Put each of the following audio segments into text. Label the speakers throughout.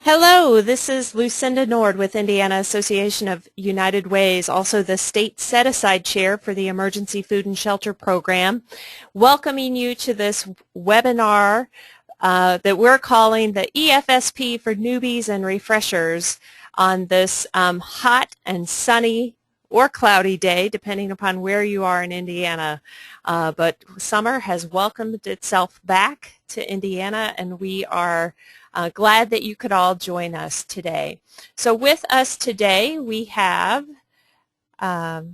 Speaker 1: Hello, this is Lucinda Nord with Indiana Association of United Ways, also the State Set-Aside Chair for the Emergency Food and Shelter Program, welcoming you to this webinar that we're calling the EFSP for Newbies and Refreshers on this hot and sunny or cloudy day, depending upon where you are in Indiana. But summer has welcomed itself back to Indiana, and we are glad that you could all join us today. So with us today we have by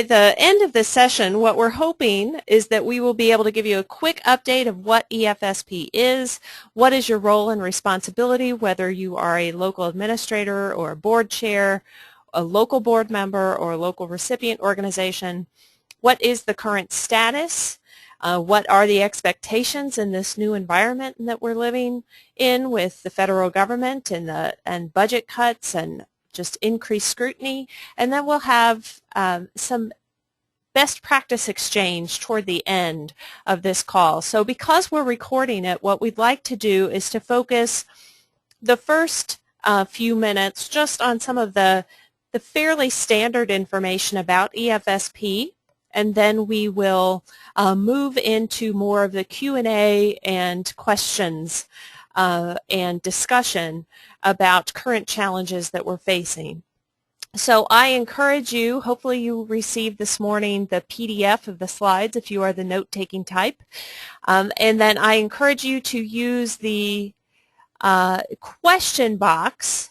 Speaker 1: the end of this session, what we're hoping is that we will be able to give you a quick update of what EFSP is, what is your role and responsibility, whether you are a local administrator or a board chair, a local board member, or a local recipient organization, what is the current status, what are the expectations in this new environment that we're living in with the federal government and budget cuts and just increased scrutiny, and then we'll have some best practice exchange toward the end of this call. So because we're recording it, what we'd like to do is to focus the first few minutes just on some of the fairly standard information about EFSP, and then we will move into more of the Q&A and questions and discussion about current challenges that we're facing. So I encourage you, hopefully you received this morning the PDF of the slides if you are the note-taking type, and then I encourage you to use the question box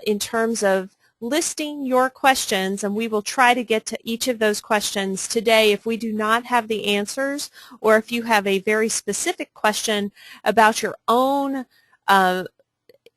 Speaker 1: in terms of listing your questions, and we will try to get to each of those questions today. If we do not have the answers, or if you have a very specific question about your own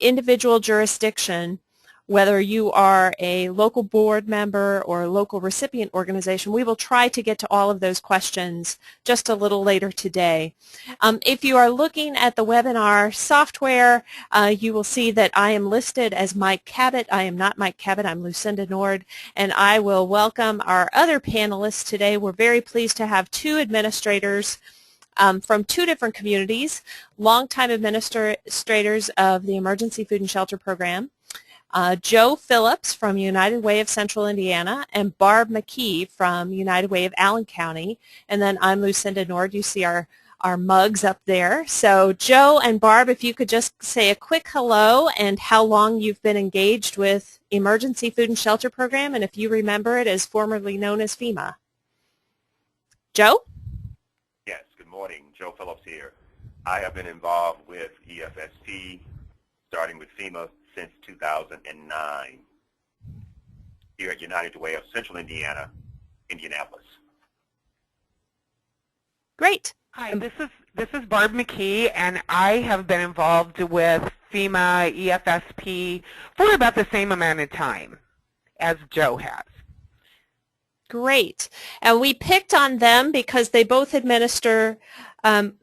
Speaker 1: individual jurisdiction, whether you are a local board member or a local recipient organization, we will try to get to all of those questions just a little later today. If you are looking at the webinar software, you will see that I am listed as Mike Cabot. I am not Mike Cabot, I'm Lucinda Nord, and I will welcome our other panelists today. We're very pleased to have two administrators from two different communities, longtime administrators of the Emergency Food and Shelter Program, Joe Phillips from United Way of Central Indiana, and Barb McKee from United Way of Allen County. And then I'm Lucinda Nord. You see our mugs up there. So Joe and Barb, if you could just say a quick hello and how long you've been engaged with Emergency Food and Shelter Program, and if you remember it as formerly known as FEMA. Joe?
Speaker 2: Yes, good morning. Joe Phillips here. I have been involved with EFSP, starting with FEMA, since 2009 here at United Way of Central Indiana, Indianapolis.
Speaker 1: Great.
Speaker 3: Hi, this is Barb McKee, and I have been involved with FEMA EFSP for about the same amount of time as Joe has.
Speaker 1: Great. And we picked on them because they both administer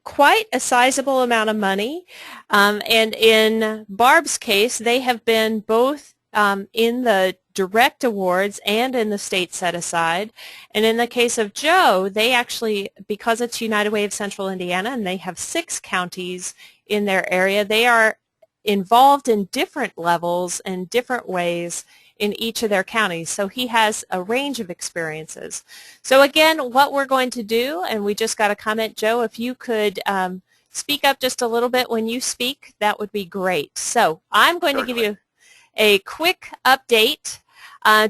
Speaker 1: quite a sizable amount of money. And in Barb's case, they have been both in the direct awards and in the state set-aside. And in the case of Joe, they actually, because it's United Way of Central Indiana and they have 6 counties in their area, they are involved in different levels and different ways in each of their counties. So he has a range of experiences. So again, what we're going to do, and we just got a comment, Joe, if you could speak up just a little bit when you speak, that would be great. So I'm going to give you a quick update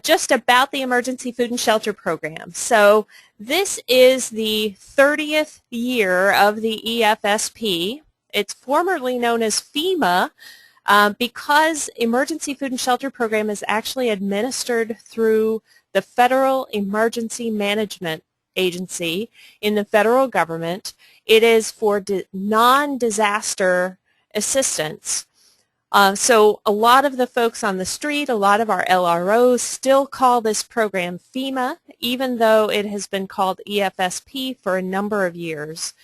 Speaker 1: just about the Emergency Food and Shelter Program. So this is the 30th year of the EFSP. It's formerly known as FEMA, because Emergency Food and Shelter Program is actually administered through the Federal Emergency Management Agency in the federal government. It is for non-disaster assistance. So a lot of the folks on the street, a lot of our LROs still call this program FEMA, even though it has been called EFSP for a number of years.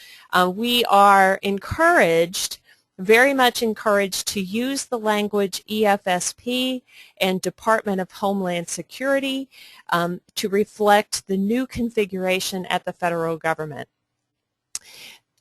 Speaker 1: We are encouraged, very much encouraged, to use the language EFSP and Department of Homeland Security to reflect the new configuration at the federal government.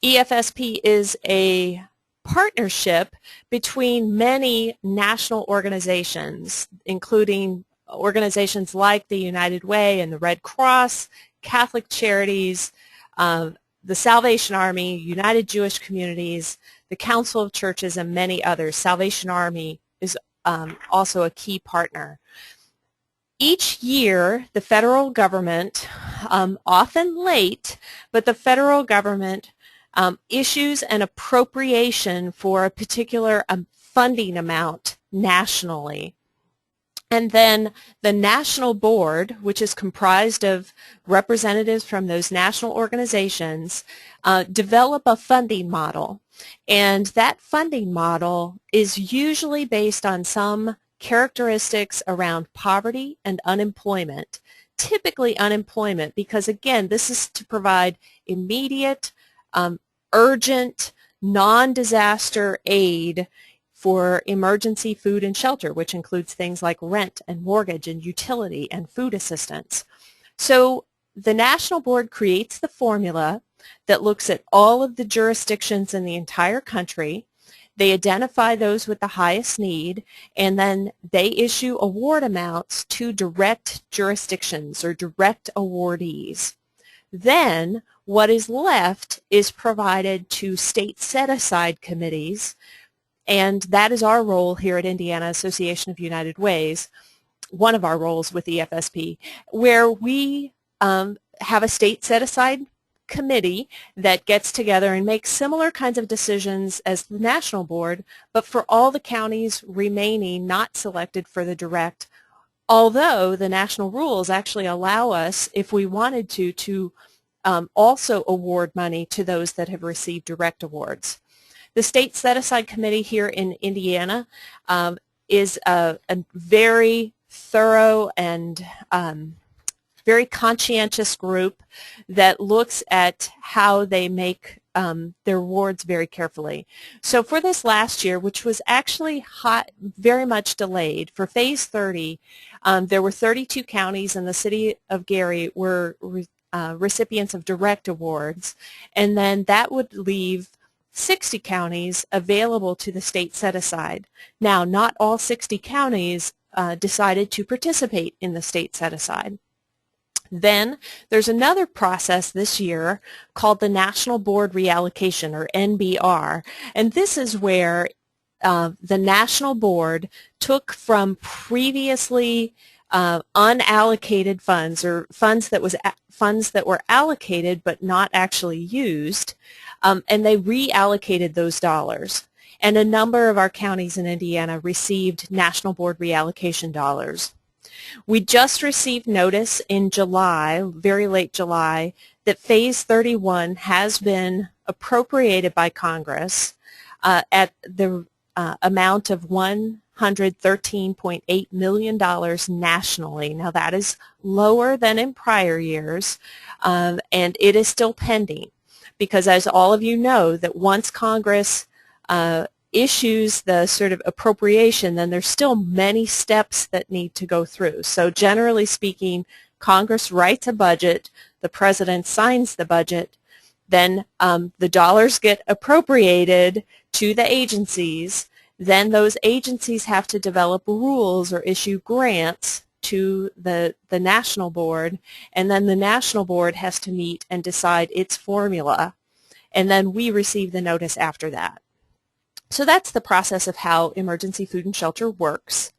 Speaker 1: EFSP is a partnership between many national organizations, including organizations like the United Way and the Red Cross, Catholic Charities, the Salvation Army, United Jewish Communities, the Council of Churches, and many others. Salvation Army is also a key partner. Each year, the federal government, often late, but the federal government issues an appropriation for a particular funding amount nationally. And then the national board, which is comprised of representatives from those national organizations, develop a funding model. And that funding model is usually based on some characteristics around poverty and unemployment, typically unemployment, because again, this is to provide immediate, urgent, non-disaster aid for emergency food and shelter, which includes things like rent and mortgage and utility and food assistance. So the National Board creates the formula that looks at all of the jurisdictions in the entire country. They identify those with the highest need, and then they issue award amounts to direct jurisdictions or direct awardees. Then what is left is provided to state set-aside committees, and that is our role here at Indiana Association of United Ways, one of our roles with EFSP, where we have a state set-aside committee that gets together and makes similar kinds of decisions as the National Board, but for all the counties remaining not selected for the direct, although the national rules actually allow us, if we wanted to also award money to those that have received direct awards. The State Set-Aside Committee here in Indiana is a very thorough and very conscientious group that looks at how they make their awards very carefully. So for this last year, which was actually very much delayed, for Phase 30, there were 32 counties, and the city of Gary were recipients of direct awards, and then that would leave 60 counties available to the state set-aside. Now, not all 60 counties decided to participate in the state set-aside. Then there's another process this year called the National Board Reallocation, or NBR, and this is where the National Board took from previously unallocated funds, or funds that were allocated but not actually used, and they reallocated those dollars. And a number of our counties in Indiana received National Board reallocation dollars. We just received notice in July, very late July, that Phase 31 has been appropriated by Congress at the amount of $113.8 million nationally. Now that is lower than in prior years, and it is still pending, because as all of you know, that once Congress issues the sort of appropriation, then there's still many steps that need to go through. So generally speaking, Congress writes a budget, the President signs the budget, then the dollars get appropriated to the agencies, then those agencies have to develop rules or issue grants to the National Board, and then the National Board has to meet and decide its formula, and then we receive the notice after that. So that's the process of how emergency food and shelter works.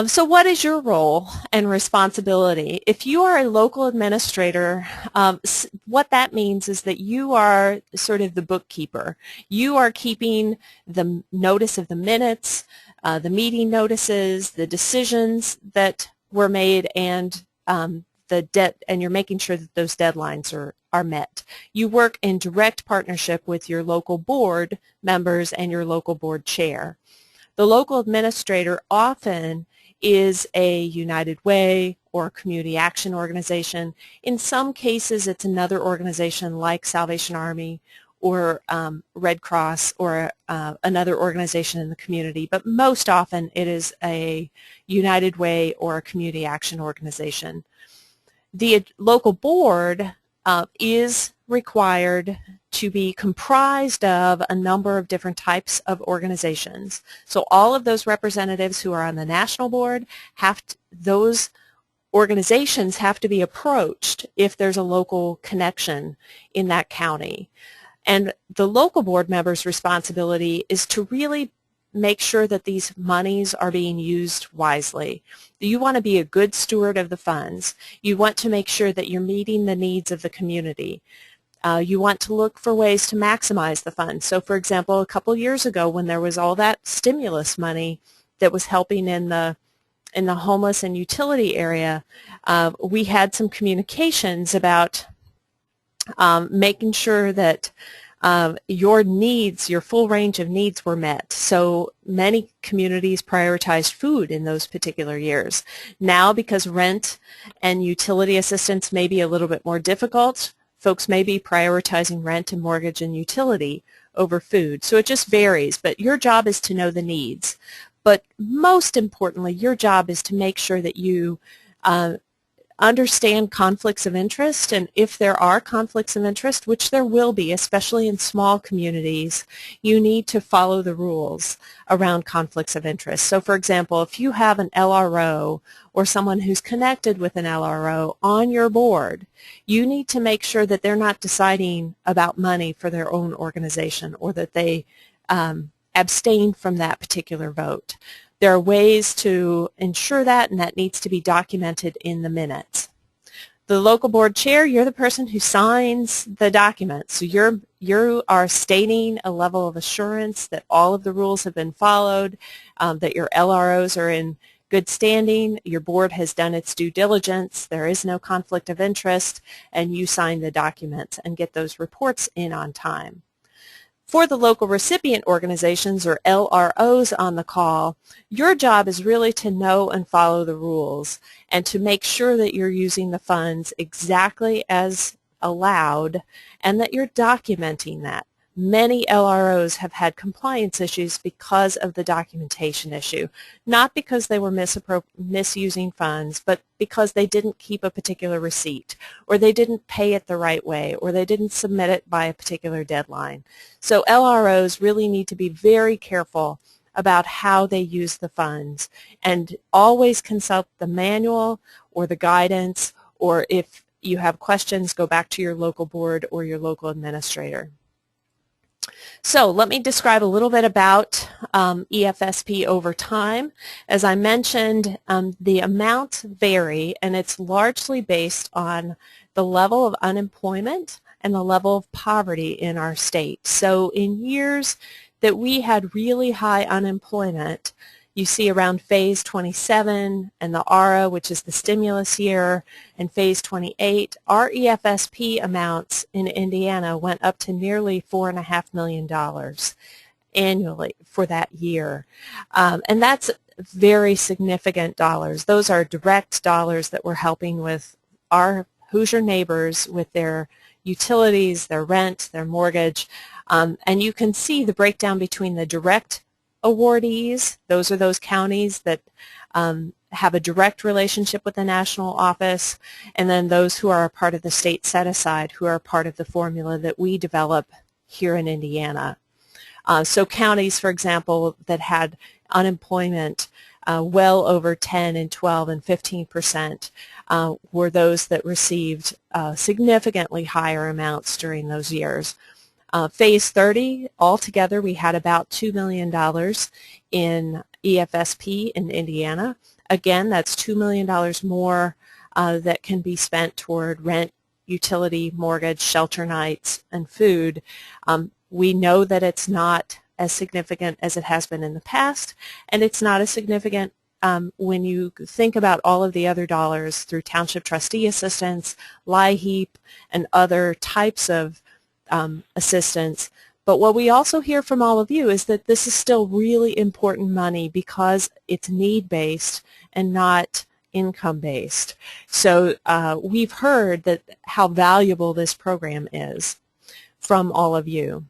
Speaker 1: So what is your role and responsibility? If you are a local administrator, what that means is that you are sort of the bookkeeper. You are keeping the notice of the minutes, the meeting notices, the decisions that were made, and and you're making sure that those deadlines are met. You work in direct partnership with your local board members and your local board chair. The local administrator often is a United Way or a community action organization. In some cases, it's another organization like Salvation Army or Red Cross or another organization in the community, but most often it is a United Way or a community action organization. The local board is required to be comprised of a number of different types of organizations. So all of those representatives who are on the national board those organizations have to be approached if there's a local connection in that county. And the local board member's responsibility is to really make sure that these monies are being used wisely. You want to be a good steward of the funds. You want to make sure that you're meeting the needs of the community. You want to look for ways to maximize the funds. So for example, a couple years ago when there was all that stimulus money that was helping in the homeless and utility area, we had some communications about making sure that your needs, your full range of needs were met. So many communities prioritized food in those particular years. Now, because rent and utility assistance may be a little bit more difficult, folks may be prioritizing rent and mortgage and utility over food. So it just varies, but your job is to know the needs. But most importantly, your job is to make sure that you understand conflicts of interest, and if there are conflicts of interest, which there will be, especially in small communities, you need to follow the rules around conflicts of interest. So for example, if you have an LRO or someone who's connected with an LRO on your board, you need to make sure that they're not deciding about money for their own organization or that they abstain from that particular vote. There are ways to ensure that, and that needs to be documented in the minutes. The local board chair, you're the person who signs the document. So you are stating a level of assurance that all of the rules have been followed, that your LROs are in good standing, your board has done its due diligence, there is no conflict of interest, and you sign the documents and get those reports in on time. For the local recipient organizations, or LROs, on the call, your job is really to know and follow the rules and to make sure that you're using the funds exactly as allowed and that you're documenting that. Many LROs have had compliance issues because of the documentation issue, not because they were misusing funds, but because they didn't keep a particular receipt, or they didn't pay it the right way, or they didn't submit it by a particular deadline. So LROs really need to be very careful about how they use the funds, and always consult the manual or the guidance, or if you have questions, go back to your local board or your local administrator. So let me describe a little bit about EFSP over time. As I mentioned, the amounts vary, and it's largely based on the level of unemployment and the level of poverty in our state. So in years that we had really high unemployment, you see around phase 27 and the ARA, which is the stimulus year, and phase 28, our EFSP amounts in Indiana went up to nearly $4.5 million annually for that year. And that's very significant dollars. Those are direct dollars that we're helping with our Hoosier neighbors with their utilities, their rent, their mortgage. And you can see the breakdown between the direct awardees. Those are those counties that have a direct relationship with the national office, and then those who are a part of the state set-aside, who are part of the formula that we develop here in Indiana. So counties, for example, that had unemployment well over 10 and 12 and 15% were those that received significantly higher amounts during those years. Phase 30, altogether, we had about $2 million in EFSP in Indiana. Again, that's $2 million more that can be spent toward rent, utility, mortgage, shelter nights, and food. We know that it's not as significant as it has been in the past, and it's not as significant when you think about all of the other dollars through township trustee assistance, LIHEAP, and other types of assistance. But what we also hear from all of you is that this is still really important money because it's need-based and not income-based. So we've heard that how valuable this program is from all of you.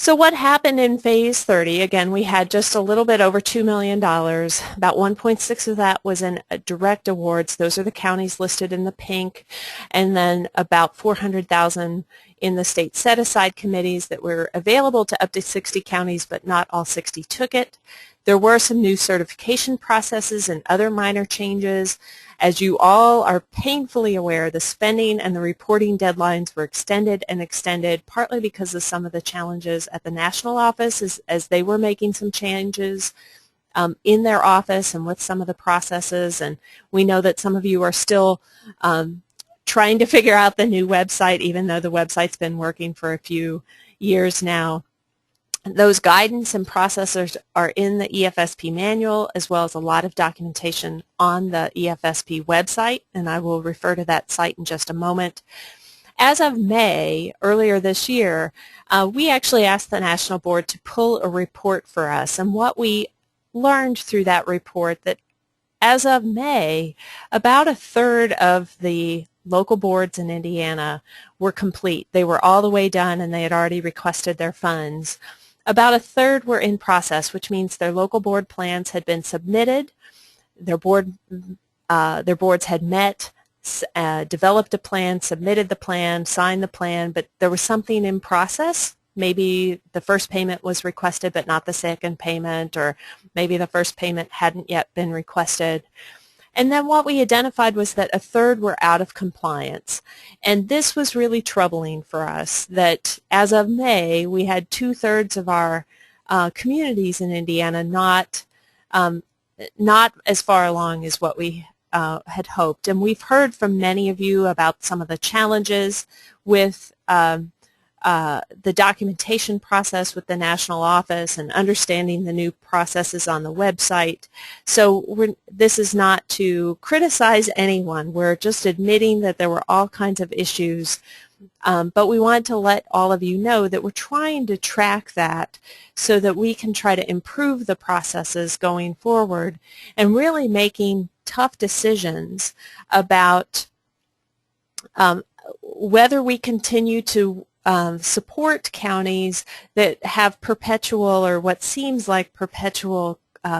Speaker 1: So what happened in phase 30? Again, we had just a little bit over $2 million. About 1.6 of that was in direct awards. Those are the counties listed in the pink. And then about 400,000 in the state set-aside committees that were available to up to 60 counties, but not all 60 took it. There were some new certification processes and other minor changes. As you all are painfully aware, the spending and the reporting deadlines were extended and extended, partly because of some of the challenges at the national office as they were making some changes in their office and with some of the processes. And we know that some of you are still trying to figure out the new website, even though the website's been working for a few years now. Those guidance and processes are in the EFSP manual, as well as a lot of documentation on the EFSP website, and I will refer to that site in just a moment. As of May, earlier this year, we actually asked the National Board to pull a report for us, and what we learned through that report that as of May, about a third of the local boards in Indiana were complete. They were all the way done and they had already requested their funds. About a third were in process, which means their local board plans had been submitted, their boards had met, developed a plan, submitted the plan, signed the plan, but there was something in process. Maybe the first payment was requested but not the second payment, or maybe the first payment hadn't yet been requested. And then what we identified was that a third were out of compliance. And this was really troubling for us, that as of May, we had 2/3 of our communities in Indiana not as far along as what we had hoped. And we've heard from many of you about some of the challenges with the documentation process with the national office and understanding the new processes on the website. So this is not to criticize anyone. We're just admitting that there were all kinds of issues, but we want to let all of you know that we're trying to track that so that we can try to improve the processes going forward and really making tough decisions about whether we continue to support counties that have perpetual or what seems like perpetual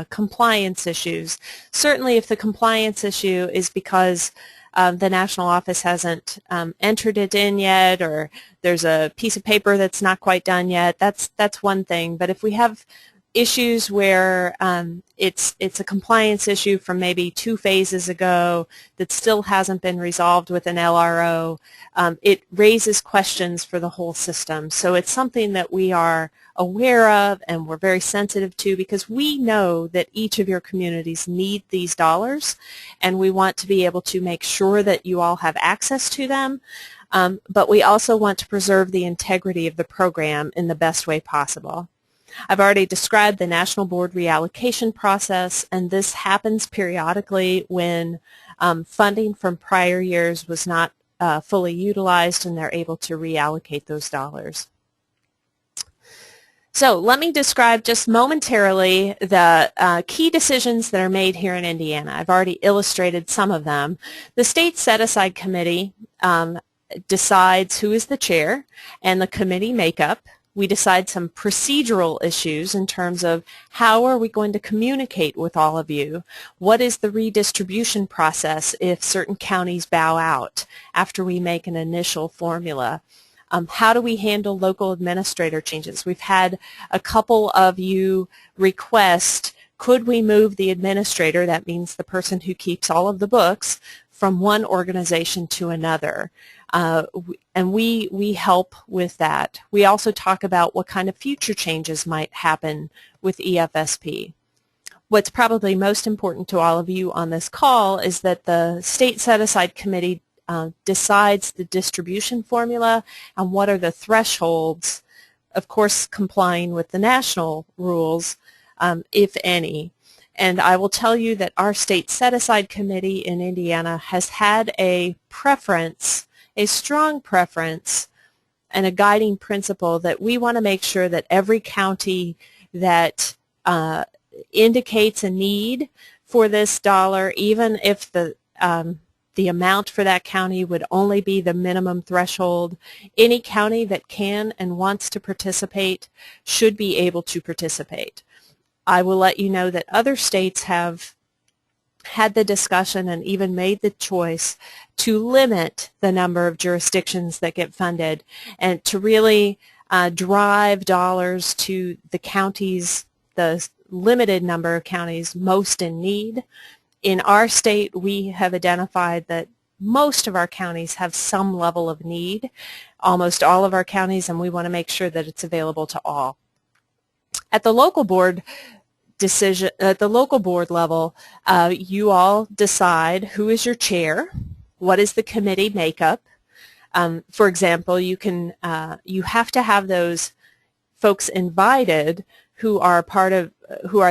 Speaker 1: compliance issues. Certainly if the compliance issue is because the national office hasn't entered it in yet, or there's a piece of paper that's not quite done yet, that's one thing. But if we have issues where it's a compliance issue from maybe 2 phases ago that still hasn't been resolved with an LRO, it raises questions for the whole system. So it's something that we are aware of and we're very sensitive to, because we know that each of your communities need these dollars, and we want to be able to make sure that you all have access to them, but we also want to preserve the integrity of the program in the best way possible. I've already described the National Board reallocation process, and this happens periodically when funding from prior years was not fully utilized and they're able to reallocate those dollars. So let me describe just momentarily the key decisions that are made here in Indiana. I've already illustrated some of them. The State Set-Aside Committee decides who is the chair and the committee makeup. We decide some procedural issues in terms of how are we going to communicate with all of you? What is the redistribution process if certain counties bow out after we make an initial formula? How do we handle local administrator changes? We've had a couple of you request, could we move the administrator, that means the person who keeps all of the books, from one organization to another? And we help with that. We also talk about what kind of future changes might happen with EFSP. What's probably most important to all of you on this call is that the State Set-Aside Committee decides the distribution formula and what are the thresholds, of course complying with the national rules, if any. And I will tell you that our State Set-Aside Committee in Indiana has had a preference, a strong preference, and a guiding principle that we want to make sure that every county that indicates a need for this dollar, even if the the amount for that county would only be the minimum threshold. Any county that can and wants to participate should be able to participate. I will let you know that other states have had the discussion and even made the choice to limit the number of jurisdictions that get funded and to really drive dollars to the counties, the limited number of counties most in need. In our state, we have identified that most of our counties have some level of need, almost all of our counties, and we want to make sure that it's available to all. At the local board level, you all decide who is your chair, what is the committee makeup. For example, you have to have those folks invited who are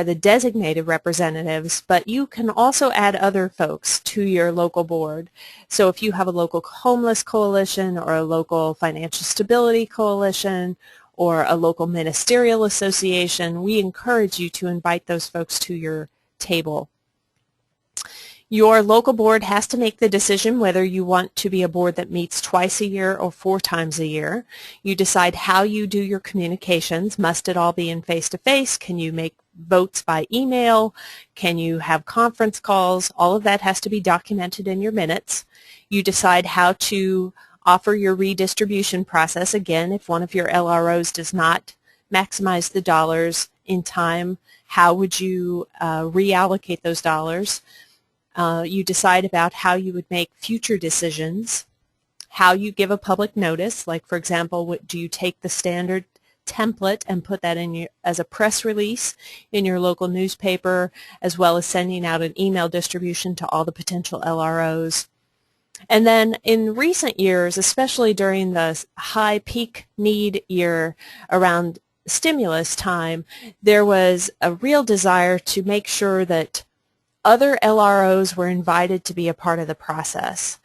Speaker 1: the designated representatives, but you can also add other folks to your local board. So if you have a local homeless coalition or a local financial stability coalition or a local ministerial association, we encourage you to invite those folks to your table. Your local board has to make the decision whether you want to be a board that meets twice a year or 4 times a year. You decide how you do your communications. Must it all be in face-to-face? Can you make votes by email? Can you have conference calls? All of that has to be documented in your minutes. You decide how to offer your redistribution process. Again, if one of your LROs does not maximize the dollars in time, how would you reallocate those dollars? You decide about how you would make future decisions, how you give a public notice, like for example, do you take the standard template and put that in as a press release in your local newspaper, as well as sending out an email distribution to all the potential LROs. And then in recent years, especially during the high peak need year around stimulus time, there was a real desire to make sure that other LROs were invited to be a part of the process.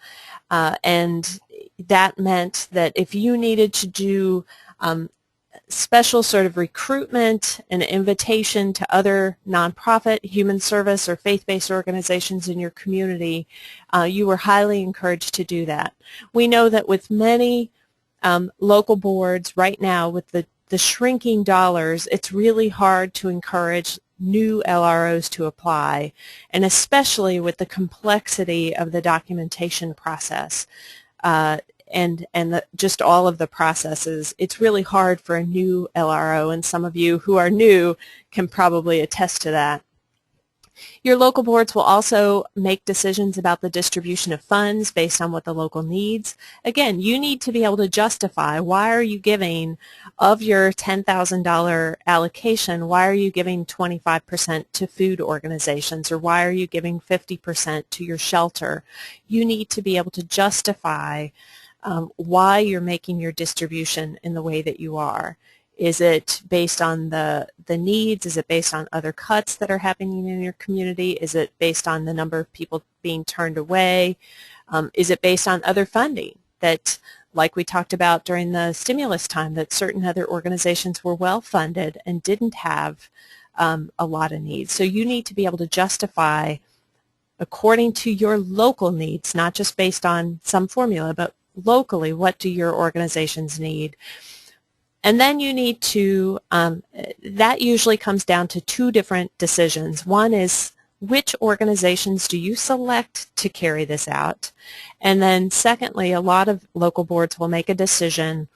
Speaker 1: And that meant that if you needed to do special sort of recruitment and invitation to other nonprofit, human service, or faith-based organizations in your community, you were highly encouraged to do that. We know that with many local boards right now, with the shrinking dollars, it's really hard to encourage new LROs to apply, and especially with the complexity of the documentation process and just all of the processes. It's really hard for a new LRO, and some of you who are new can probably attest to that. Your local boards will also make decisions about the distribution of funds based on what the local needs. Again, you need to be able to justify, why are you giving, of your $10,000 allocation, why are you giving 25% to food organizations, or why are you giving 50% to your shelter? You need to be able to justify why you're making your distribution in the way that you are. Is it based on the needs? Is it based on other cuts that are happening in your community? Is it based on the number of people being turned away? Is it based on other funding that, like we talked about during the stimulus time, that certain other organizations were well funded and didn't have a lot of needs? So you need to be able to justify according to your local needs, not just based on some formula, but locally, what do your organizations need? And then you need to, that usually comes down to 2 different decisions. One is, which organizations do you select to carry this out? And then secondly, a lot of local boards will make a decision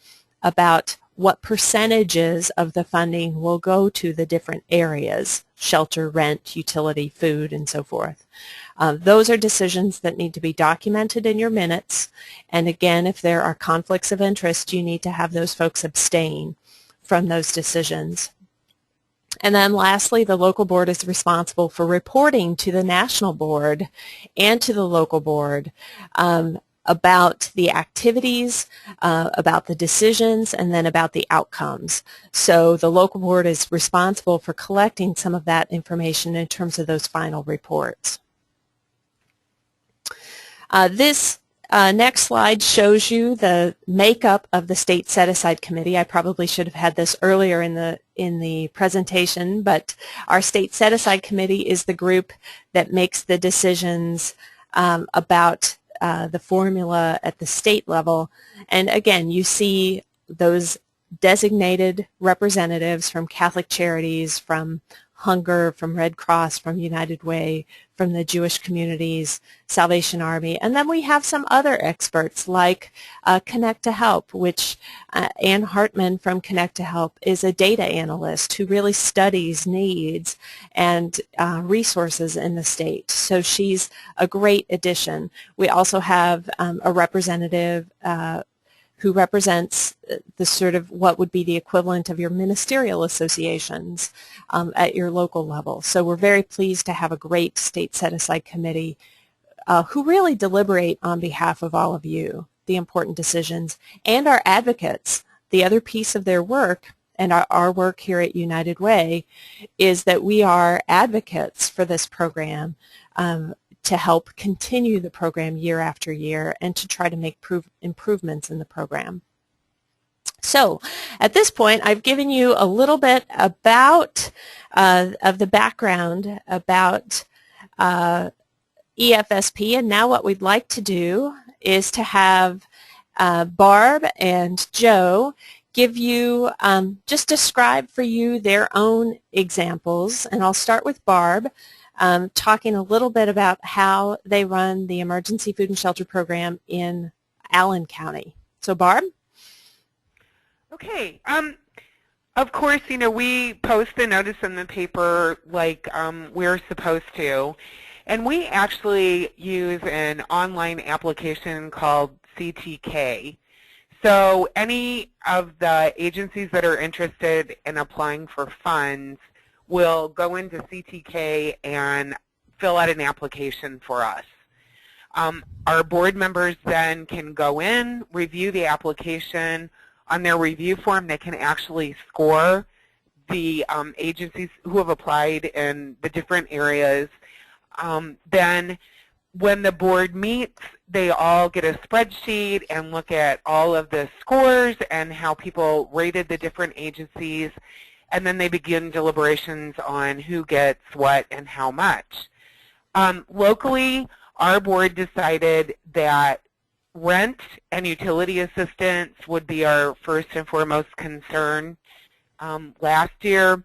Speaker 1: about what percentages of the funding will go to the different areas, shelter, rent, utility, food, and so forth. Those are decisions that need to be documented in your minutes, and again, if there are conflicts of interest, you need to have those folks abstain from those decisions. And then lastly, the local board is responsible for reporting to the national board and to the local board about the activities, about the decisions, and then about the outcomes. So the local board is responsible for collecting some of that information in terms of those final reports. This next slide shows you the makeup of the State Set-Aside Committee. I probably should have had this earlier in the presentation, but our State Set-Aside Committee is the group that makes the decisions about the formula at the state level. And again, you see those designated representatives from Catholic Charities, from Hunger, from Red Cross, from United Way, from the Jewish communities, Salvation Army. And then we have some other experts like Connect to Help, which Ann Hartman from Connect to Help is a data analyst who really studies needs and resources in the state. So she's a great addition. We also have a representative who represents the sort of what would be the equivalent of your ministerial associations at your local level. So we're very pleased to have a great state set-aside committee who really deliberate on behalf of all of you, the important decisions, and our advocates. The other piece of their work and our work here at United Way is that we are advocates for this program to help continue the program year after year and to try to make improvements in the program. So at this point, I've given you a little bit about of the background about EFSP, and now what we'd like to do is to have Barb and Joe give you, just describe for you their own examples, and I'll start with Barb. Talking a little bit about how they run the Emergency Food and Shelter Program in Allen County. So Barb?
Speaker 3: Okay. Of course, you know, we post a notice in the paper like we're supposed to, and we actually use an online application called CTK. So any of the agencies that are interested in applying for funds will go into CTK and fill out an application for us. Our board members then can go in, review the application. On their review form, they can actually score the agencies who have applied in the different areas. Then when the board meets, they all get a spreadsheet and look at all of the scores and how people rated the different agencies. And then they begin deliberations on who gets what and how much. Locally, our board decided that rent and utility assistance would be our first and foremost concern. Last year,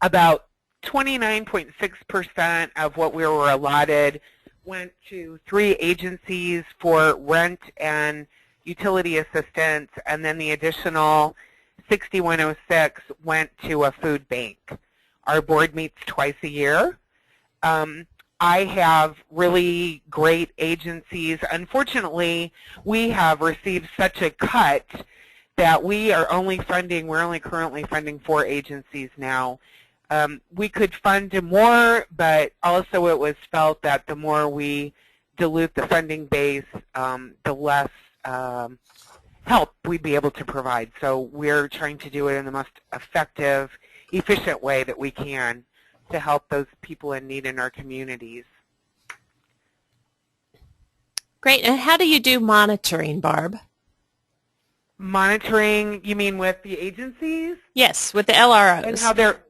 Speaker 3: about 29.6% of what we were allotted went to 3 agencies for rent and utility assistance, and then the additional 6106 went to a food bank. Our board meets twice a year. I have really great agencies. Unfortunately, we have received such a cut that we're only currently funding 4 agencies now. We could fund more, but also it was felt that the more we dilute the funding base, the less help we'd be able to provide. So we're trying to do it in the most effective, efficient way that we can to help those people in need in our communities.
Speaker 1: Great. And how do you do monitoring, Barb?
Speaker 3: Monitoring, you mean with the agencies?
Speaker 1: Yes, with the LROs.
Speaker 3: And how they're,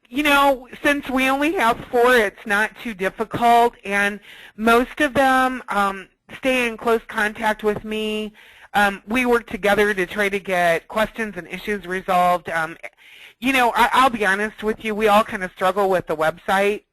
Speaker 3: you know, since we only have 4, it's not too difficult, and most of them stay in close contact with me. We work together to try to get questions and issues resolved. You know, I'll be honest with you, we all kind of struggle with the website,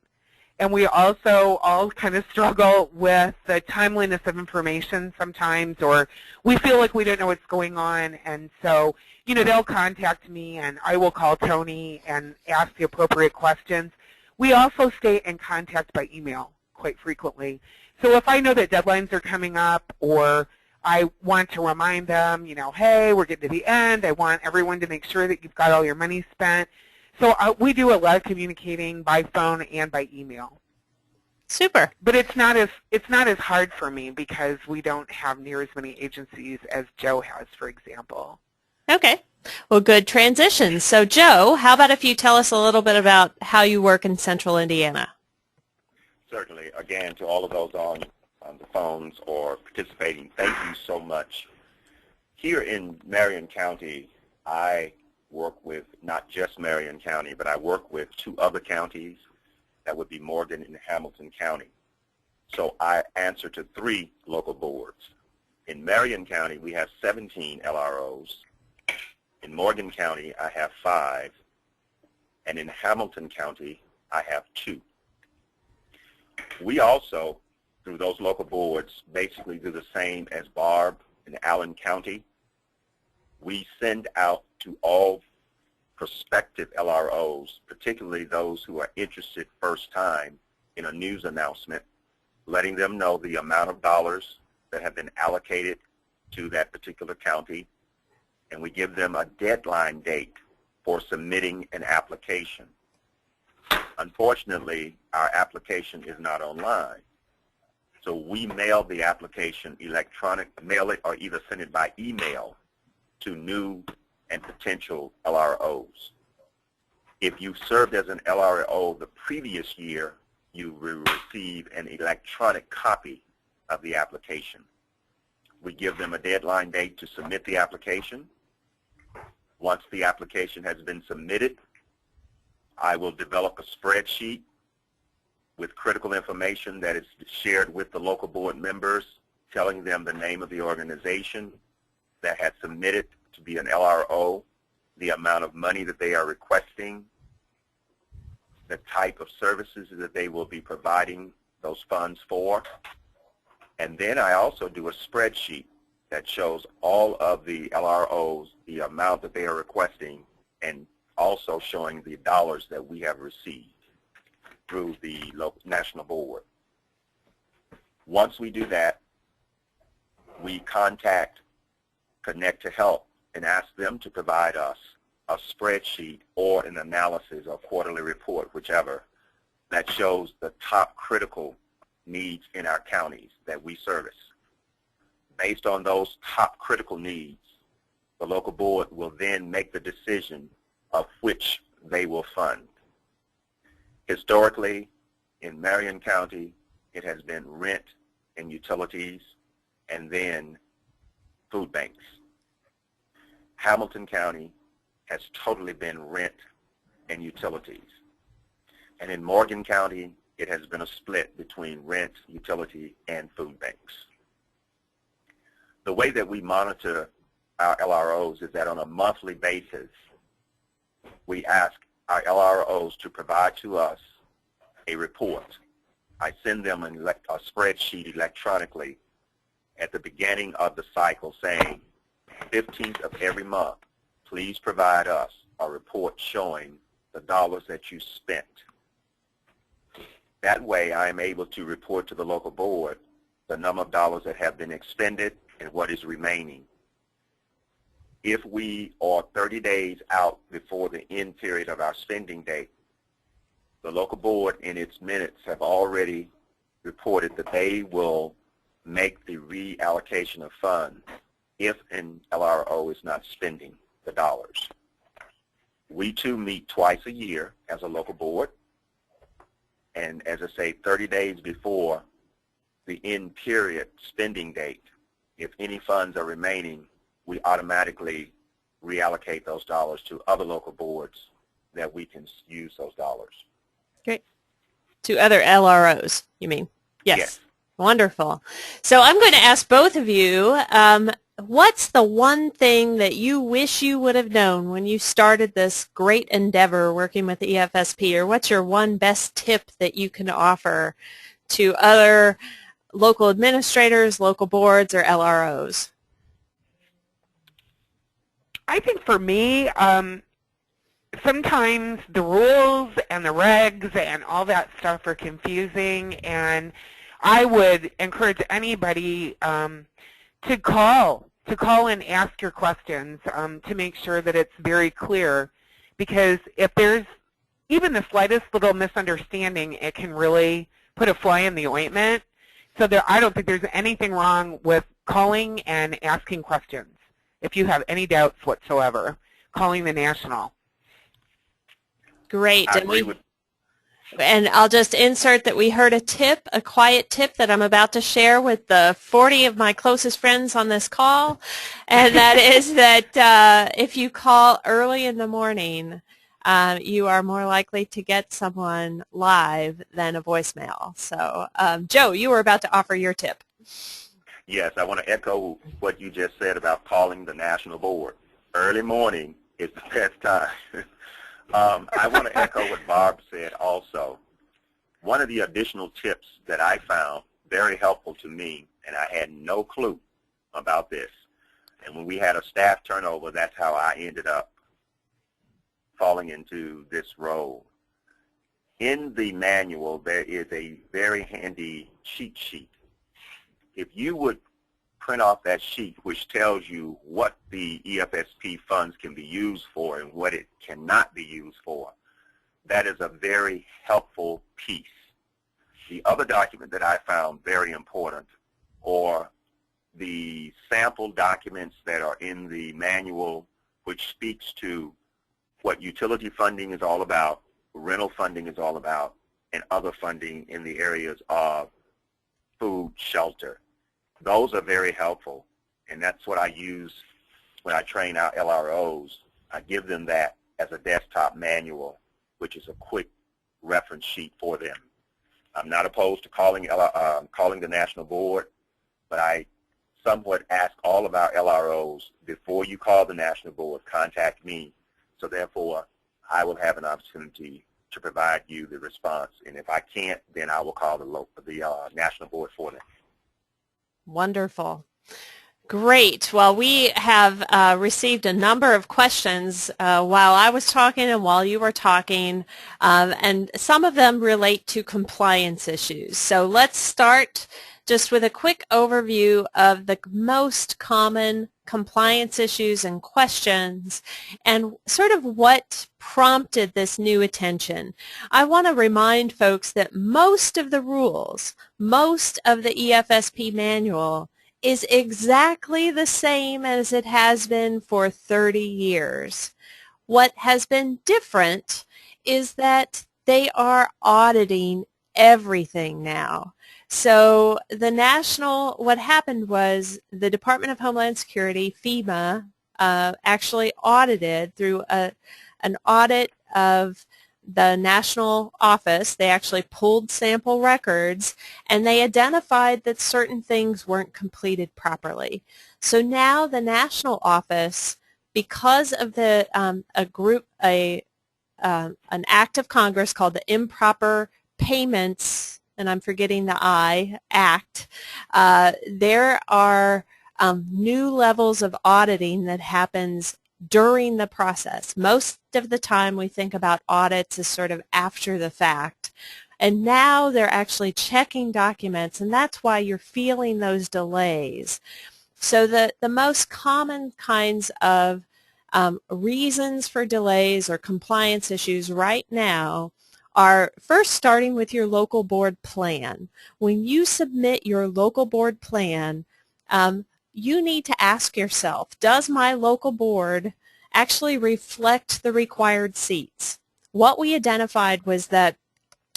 Speaker 3: and we also all kind of struggle with the timeliness of information sometimes, or we feel like we don't know what's going on, and so, you know, they'll contact me, and I will call Tony and ask the appropriate questions. We also stay in contact by email quite frequently. So if I know that deadlines are coming up, or I want to remind them, you know, hey, we're getting to the end. I want everyone to make sure that you've got all your money spent. So we do a lot of communicating by phone and by email.
Speaker 1: Super.
Speaker 3: But it's not as hard for me because we don't have near as many agencies as Joe has, for example.
Speaker 1: Okay. Well, good transition. So Joe, how about if you tell us a little bit about how you work in Central Indiana?
Speaker 2: Certainly. Again, to all of those on the phones or participating, thank you so much. Here in Marion County, I work with not just Marion County, but I work with 2 other counties. That would be Morgan and Hamilton County. So I answer to 3 local boards. In Marion County, we have 17 LROs. In Morgan County, I have 5. And in Hamilton County, I have 2. We also, through those local boards, basically do the same as Barb in Allen County. We send out to all prospective LROs, particularly those who are interested first time, in a news announcement, letting them know the amount of dollars that have been allocated to that particular county, and we give them a deadline date for submitting an application. Unfortunately, our application is not online, so we mail the application mail it or either send it by email to new and potential LROs. If you served as an LRO the previous year, you will receive an electronic copy of the application. We give them a deadline date to submit the application. Once the application has been submitted, I will develop a spreadsheet with critical information that is shared with the local board members, telling them the name of the organization that has submitted to be an LRO, the amount of money that they are requesting, the type of services that they will be providing those funds for. And then I also do a spreadsheet that shows all of the LROs, the amount that they are requesting, and also showing the dollars that we have received through the national board. Once we do that, we contact Connect to Help and ask them to provide us a spreadsheet or an analysis or quarterly report, whichever, that shows the top critical needs in our counties that we service. Based on those top critical needs, the local board will then make the decision of which they will fund. Historically, in Marion County, it has been rent and utilities, and then food banks. Hamilton County has totally been rent and utilities. And in Morgan County, it has been a split between rent, utility, and food banks. The way that we monitor our LROs is that on a monthly basis, we ask our LROs to provide to us a report. I send them a spreadsheet electronically at the beginning of the cycle saying, 15th of every month, please provide us a report showing the dollars that you spent. That way I am able to report to the local board the number of dollars that have been expended and what is remaining. If we are 30 days out before the end period of our spending date, the local board in its minutes have already reported that they will make the reallocation of funds if an LRO is not spending the dollars. We too meet twice a year as a local board, and as I say, 30 days before the end period spending date, if any funds are remaining, we automatically reallocate those dollars to other local boards that we can use those dollars.
Speaker 1: Great. To other LROs, you mean? Yes.
Speaker 2: Yes.
Speaker 1: Wonderful. So I'm going to ask both of you, what's the one thing that you wish you would have known when you started this great endeavor working with EFSP, or what's your one best tip that you can offer to other local administrators, local boards, or LROs?
Speaker 3: I think for me, sometimes the rules and the regs and all that stuff are confusing, and I would encourage anybody to call and ask your questions to make sure that it's very clear, because if there's even the slightest little misunderstanding, it can really put a fly in the ointment. So I don't think there's anything wrong with calling and asking questions. If you have any doubts whatsoever, calling the national.
Speaker 1: Great. And I'll just insert that we heard a quiet tip that I'm about to share with the 40 of my closest friends on this call, and that is that if you call early in the morning, you are more likely to get someone live than a voicemail. So, Joe, you were about to offer your tip.
Speaker 2: Yes, I want to echo what you just said about calling the national board. Early morning is the best time. I want to echo what Barb said also. One of the additional tips that I found very helpful to me, and I had no clue about this, and when we had a staff turnover, that's how I ended up falling into this role. In the manual, there is a very handy cheat sheet. If you would print off that sheet, which tells you what the EFSP funds can be used for and what it cannot be used for, that is a very helpful piece. The other document that I found very important are the sample documents that are in the manual, which speaks to what utility funding is all about, rental funding is all about, and other funding in the areas of food, shelter. Those are very helpful, and that's what I use when I train our LROs. I give them that as a desktop manual, which is a quick reference sheet for them. I'm not opposed to calling the national board, but I somewhat ask all of our LROs, before you call the national board, contact me. So therefore, I will have an opportunity to provide you the response. And if I can't, then I will call the national board for them.
Speaker 1: Wonderful. Great. Well, we have received a number of questions while I was talking and while you were talking, and some of them relate to compliance issues. So let's start just with a quick overview of the most common compliance issues and questions and sort of what prompted this new attention. I want to remind folks that most of the rules, most of the EFSP manual is exactly the same as it has been for 30 years. What has been different is that they are auditing everything now. So what happened was the Department of Homeland Security, FEMA, actually audited through an audit of the national office. They actually pulled sample records, and they identified that certain things weren't completed properly. So now the national office, because of the an act of Congress called the Improper Payments, and I'm forgetting the I, Act, there are new levels of auditing that happens during the process. Most of the time we think about audits as sort of after the fact, and now they're actually checking documents, and that's why you're feeling those delays. So the most common kinds of reasons for delays or compliance issues right now are first starting with your local board plan. When you submit your local board plan, you need to ask yourself, does my local board actually reflect the required seats? What we identified was that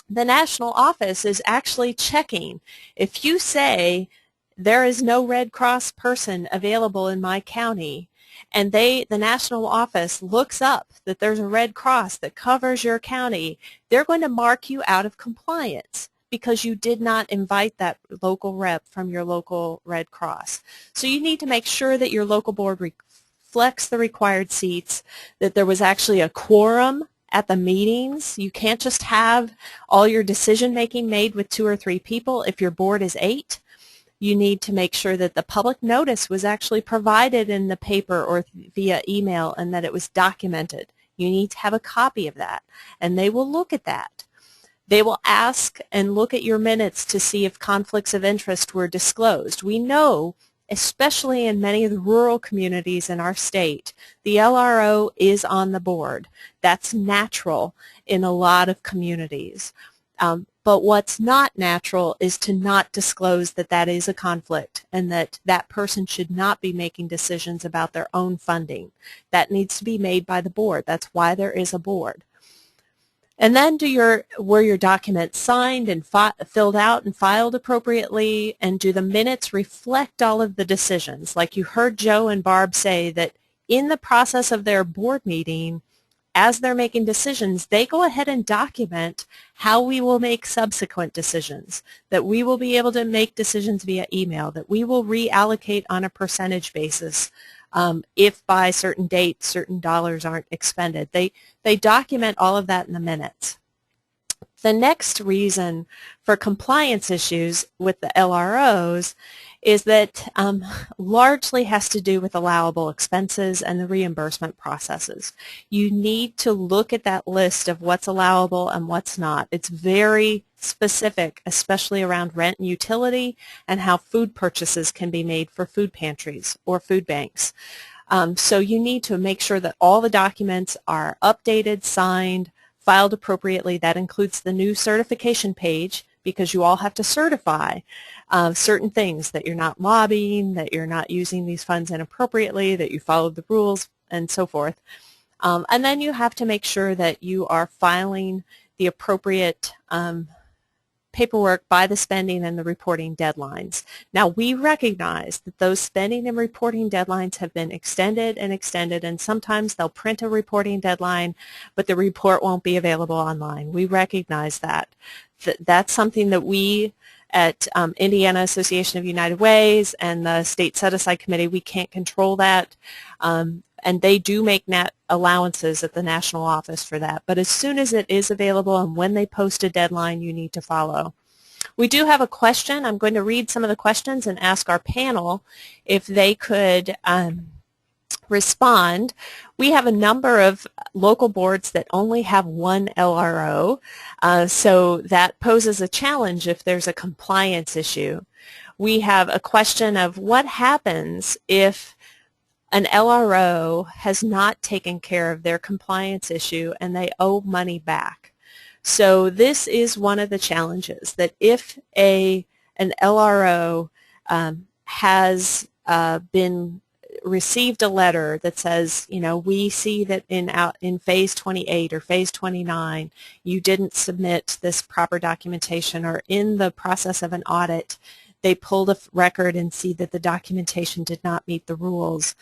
Speaker 1: the national office is actually checking. If you say there is no Red Cross person available in my county, and the national office looks up that there's a Red Cross that covers your county, they're going to mark you out of compliance because you did not invite that local rep from your local Red Cross. So you need to make sure that your local board reflects the required seats, that there was actually a quorum at the meetings. You can't just have all your decision making made with 2 or 3 people if your board is 8. You need to make sure that the public notice was actually provided in the paper or via email and that it was documented. You need to have a copy of that, and they will look at that. They will ask and look at your minutes to see if conflicts of interest were disclosed. We know, especially in many of the rural communities in our state, the LRO is on the board. That's natural in a lot of communities. But what's not natural is to not disclose that that is a conflict and that that person should not be making decisions about their own funding. That needs to be made by the board. That's why there is a board. And then were your documents signed and filled out and filed appropriately, and do the minutes reflect all of the decisions? Like you heard Joe and Barb say that in the process of their board meeting, as they're making decisions, they go ahead and document how we will make subsequent decisions, that we will be able to make decisions via email, that we will reallocate on a percentage basis if by certain dates certain dollars aren't expended. They document all of that in the minutes. The next reason for compliance issues with the LROs is that largely has to do with allowable expenses and the reimbursement processes. You need to look at that list of what's allowable and what's not. It's very specific, especially around rent and utility and how food purchases can be made for food pantries or food banks. So you need to make sure that all the documents are updated, signed, filed appropriately. That includes the new certification page, because you all have to certify certain things, that you're not lobbying, that you're not using these funds inappropriately, that you followed the rules, and so forth. And then you have to make sure that you are filing the appropriate paperwork by the spending and the reporting deadlines. Now, we recognize that those spending and reporting deadlines have been extended and extended, and sometimes they'll print a reporting deadline, but the report won't be available online. We recognize that. That's something that we at Indiana Association of United Ways and the State Set-Aside Committee, we can't control that. And they do make net allowances at the national office for that. But as soon as it is available and when they post a deadline, you need to follow. We do have a question. I'm going to read some of the questions and ask our panel if they could respond. We have a number of local boards that only have one LRO, so that poses a challenge if there's a compliance issue. We have a question of what happens if an LRO has not taken care of their compliance issue and they owe money back. So this is one of the challenges, that if an LRO has been received a letter that says, you know, we see that in phase 28 or phase 29 you didn't submit this proper documentation, or in the process of an audit they pulled a record and see that the documentation did not meet the rules.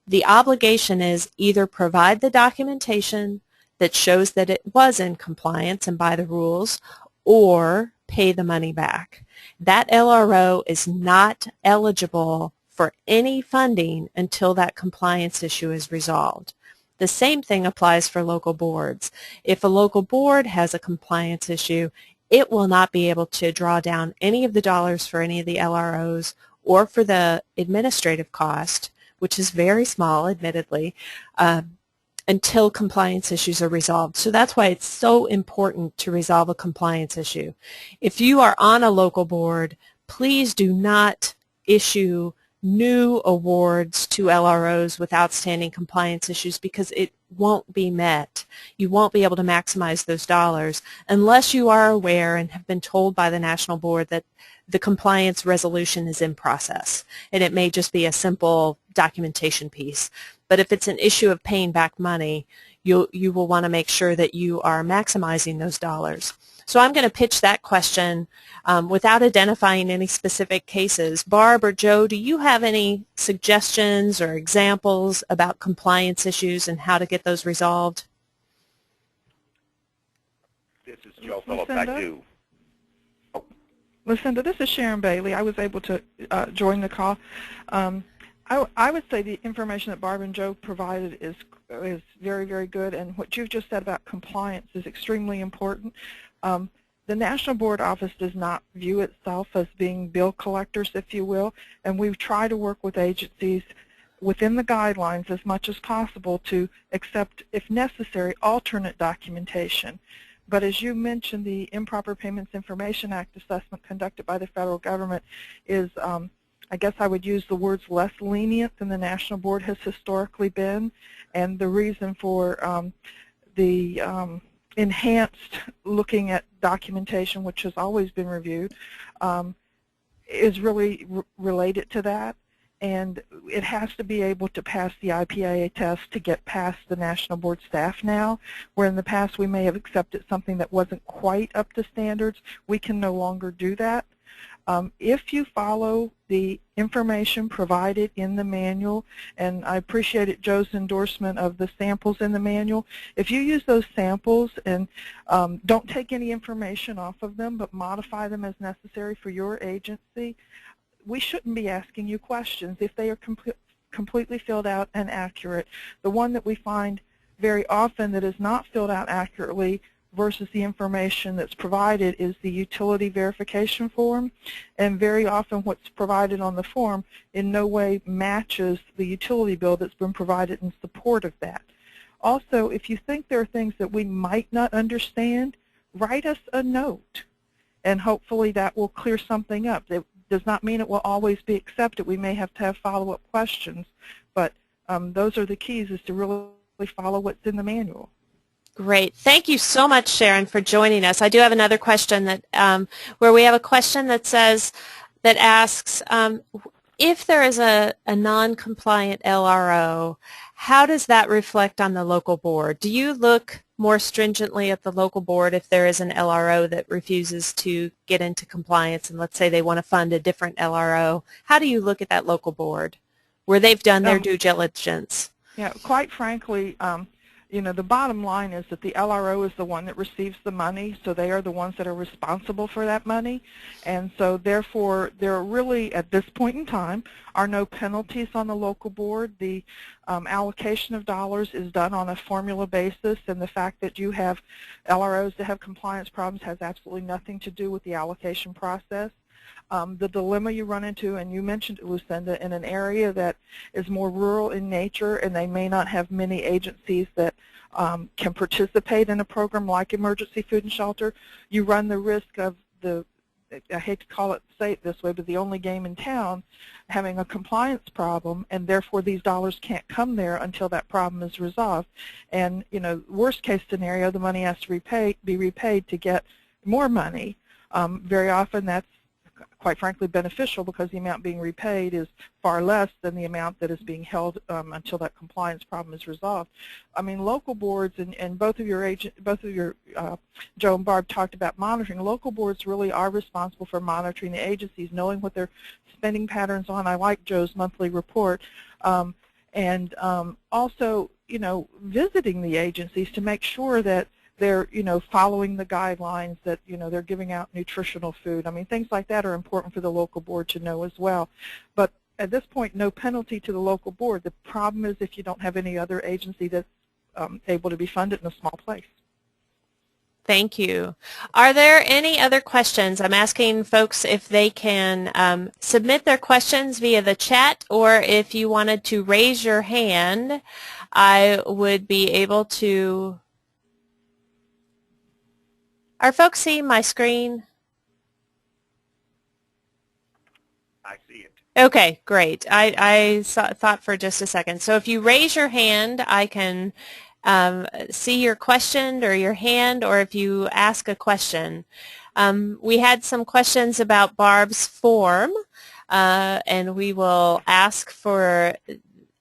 Speaker 1: The obligation is either provide the documentation that shows that it was in compliance and by the rules, or pay the money back. That LRO is not eligible for any funding until that compliance issue is resolved. The same thing applies for local boards. If a local board has a compliance issue, it will not be able to draw down any of the dollars for any of the LROs or for the administrative cost, which is very small, admittedly, until compliance issues are resolved. So that's why it's so important to resolve a compliance issue. If you are on a local board, please do not issue new awards to LROs with outstanding compliance issues, because it won't be met. You won't be able to maximize those dollars unless you are aware and have been told by the national board that the compliance resolution is in process, and it may just be a simple documentation piece. But if it's an issue of paying back money, you will want to make sure that you are maximizing those dollars. So I'm going to pitch that question without identifying any specific cases. Barb or Joe, do you have any suggestions or examples about compliance issues and how to get those resolved?
Speaker 2: This is Joe Phillips. I do.
Speaker 4: Lucinda, this is Sharon Bailey. I was able to join the call. I would say the information that Barb and Joe provided is very, very good, and what you've just said about compliance is extremely important. The National Board Office does not view itself as being bill collectors, if you will, and we try to work with agencies within the guidelines as much as possible to accept, if necessary, alternate documentation. But as you mentioned, the Improper Payments Information Act assessment conducted by the federal government is, I guess I would use the words, less lenient than the National Board has historically been. And the reason for the enhanced looking at documentation, which has always been reviewed, is really related to that. And it has to be able to pass the IPAA test to get past the National Board staff now, where in the past we may have accepted something that wasn't quite up to standards. We can no longer do that. If you follow the information provided in the manual, and I appreciated Joe's endorsement of the samples in the manual, if you use those samples and don't take any information off of them but modify them as necessary for your agency, we shouldn't be asking you questions if they are completely filled out and accurate. The one that we find very often that is not filled out accurately versus the information that's provided is the utility verification form, and very often what's provided on the form in no way matches the utility bill that's been provided in support of that. Also, if you think there are things that we might not understand, write us a note, and hopefully that will clear something up. It does not mean it will always be accepted. We may have to have follow-up questions, but those are the keys, is to really follow what's in the manual.
Speaker 1: Great. Thank you so much, Sharon, for joining us. I do have another question that where we have a question that asks, if there is a non-compliant LRO, how does that reflect on the local board? Do you look more stringently at the local board if there is an LRO that refuses to get into compliance, and let's say they want to fund a different LRO? How do you look at that local board where they've done their due diligence?
Speaker 4: Yeah, quite frankly, you know, the bottom line is that the LRO is the one that receives the money, so they are the ones that are responsible for that money. And so therefore, there really, at this point in time, are no penalties on the local board. The allocation of dollars is done on a formula basis, and the fact that you have LROs that have compliance problems has absolutely nothing to do with the allocation process. The dilemma you run into, and you mentioned it, Lucinda, in an area that is more rural in nature and they may not have many agencies that can participate in a program like Emergency Food and Shelter, you run the risk of the, I hate to say it this way, but the only game in town having a compliance problem, and therefore these dollars can't come there until that problem is resolved. And, you know, worst case scenario, the money has to be repaid to get more money. Very often that's quite frankly beneficial because the amount being repaid is far less than the amount that is being held until that compliance problem is resolved. I mean, local boards, and both of your Joe and Barb talked about monitoring. Local boards really are responsible for monitoring the agencies, knowing what their spending patterns on. I like Joe's monthly report, and also, you know, visiting the agencies to make sure that they're, you know, following the guidelines, that, you know, they're giving out nutritional food. I mean, things like that are important for the local board to know as well. But at this point, no penalty to the local board. The problem is if you don't have any other agency that's able to be funded in a small place.
Speaker 1: Thank you. Are there any other questions? I'm asking folks if they can submit their questions via the chat, or if you wanted to raise your hand, I would be able to. Are folks seeing my screen?
Speaker 2: I see it.
Speaker 1: Okay, great. I thought for just a second. So if you raise your hand, I can see your question or your hand, or if you ask a question. We had some questions about Barb's form, and we will ask for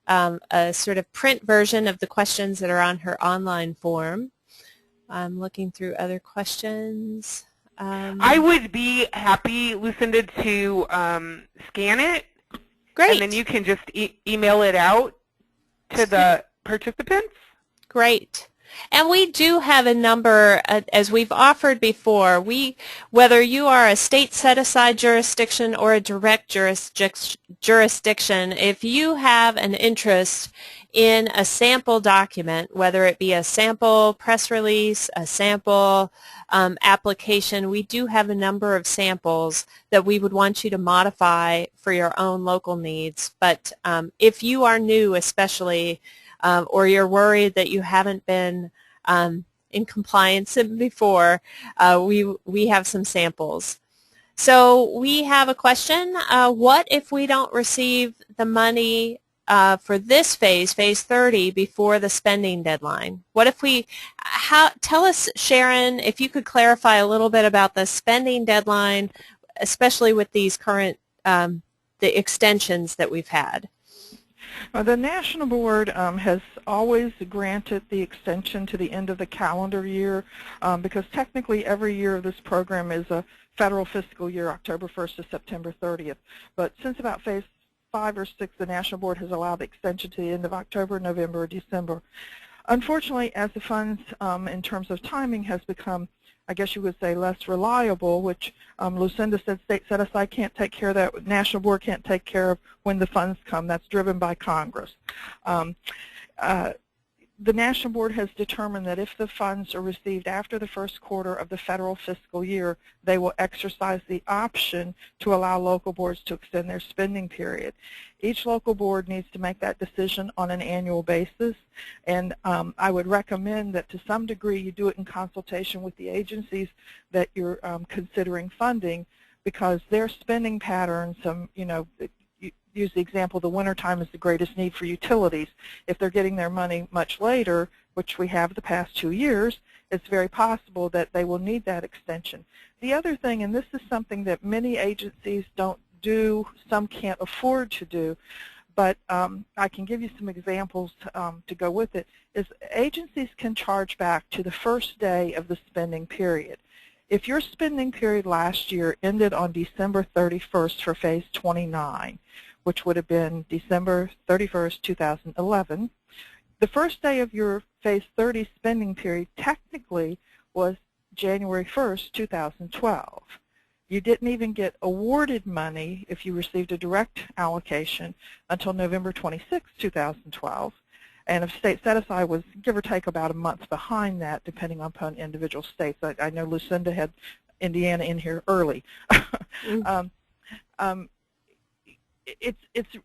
Speaker 1: a sort of print version of the questions that are on her online form. I'm looking through other questions.
Speaker 3: I would be happy, Lucinda, to scan it.
Speaker 1: Great.
Speaker 3: And then you can just email it out to the participants.
Speaker 1: Great. And we do have a number, as we've offered before, whether you are a state set-aside jurisdiction or a direct jurisdiction, if you have an interest in a sample document, whether it be a sample press release, a sample application, we do have a number of samples that we would want you to modify for your own local needs. But if you are new especially, or you're worried that you haven't been in compliance before, we have some samples. So we have a question. What if we don't receive the money for this phase 30, before the spending deadline? What if tell us, Sharon, if you could clarify a little bit about the spending deadline, especially with these current, the extensions that we've had.
Speaker 4: The National Board has always granted the extension to the end of the calendar year because technically every year of this program is a federal fiscal year, October 1st to September 30th. But since about phase 5 or 6, the National Board has allowed the extension to the end of October, November, or December. Unfortunately, as the funds in terms of timing has become, I guess you would say, less reliable, which Lucinda said state set-aside can't take care of that, National Board can't take care of when the funds come. That's driven by Congress. The National Board has determined that if the funds are received after the first quarter of the federal fiscal year, they will exercise the option to allow local boards to extend their spending period. Each local board needs to make that decision on an annual basis, and I would recommend that to some degree you do it in consultation with the agencies that you're considering funding, because their spending patterns, use the example, the wintertime is the greatest need for utilities. If they're getting their money much later, which we have the past 2 years, it's very possible that they will need that extension. The other thing, and this is something that many agencies don't do, some can't afford to do, but I can give you some examples to go with it, is agencies can charge back to the first day of the spending period. If your spending period last year ended on December 31st for phase 29, which would have been December 31st, 2011. The first day of your phase 30 spending period technically was January 1st, 2012. You didn't even get awarded money if you received a direct allocation until November 26, 2012. And if state set-aside was give or take about a month behind that, depending upon individual states. I know Lucinda had Indiana in here early. It's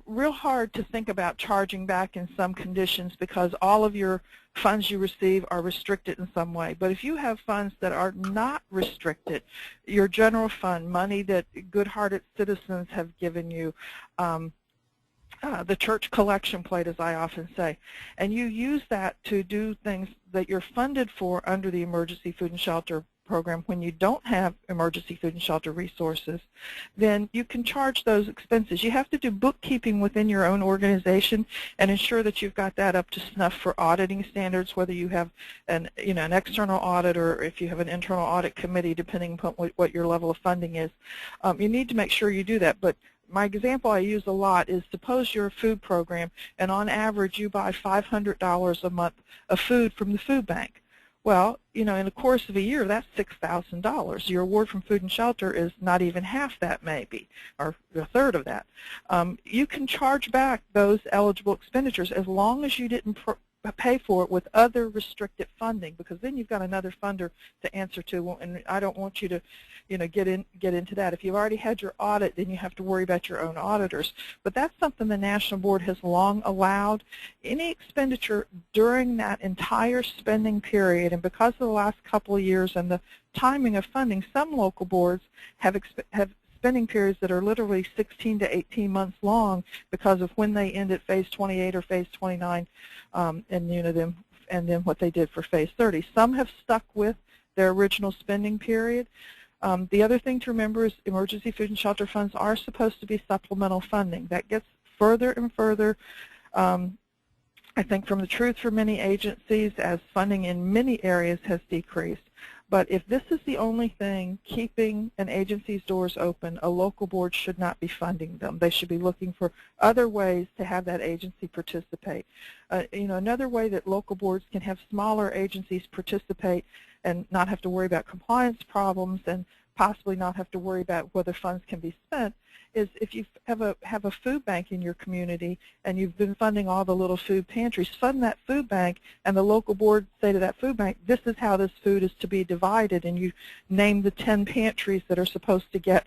Speaker 4: real hard to think about charging back in some conditions because all of your funds you receive are restricted in some way. But if you have funds that are not restricted, your general fund, money that good-hearted citizens have given you, the church collection plate, as I often say, and you use that to do things that you're funded for under the Emergency Food and Shelter Program when you don't have emergency food and shelter resources, then you can charge those expenses. You have to do bookkeeping within your own organization and ensure that you've got that up to snuff for auditing standards, whether you have an external audit or if you have an internal audit committee, depending upon what your level of funding is. You need to make sure you do that. But my example I use a lot is, suppose you're a food program and on average you buy $500 a month of food from the food bank. Well, in the course of a year, that's $6,000. Your award from Food and Shelter is not even half that, maybe, or a third of that. You can charge back those eligible expenditures as long as you didn't pay for it with other restricted funding, because then you've got another funder to answer to, and I don't want you to get into that. If you've already had your audit, then you have to worry about your own auditors. But that's something the National Board has long allowed. Any expenditure during that entire spending period, and because of the last couple of years and the timing of funding, some local boards have spending periods that are literally 16 to 18 months long because of when they end at phase 28 or phase 29, and then what they did for phase 30. Some have stuck with their original spending period. The other thing to remember is emergency food and shelter funds are supposed to be supplemental funding. That gets further and further, I think, from the truth for many agencies as funding in many areas has decreased. But if this is the only thing keeping an agency's doors open, a local board should not be funding them. They should be looking for other ways to have that agency participate. Another way that local boards can have smaller agencies participate and not have to worry about compliance problems and possibly not have to worry about whether funds can be spent is if you have a food bank in your community and you've been funding all the little food pantries, fund that food bank, and the local board say to that food bank, this is how this food is to be divided, and you name the 10 pantries that are supposed to get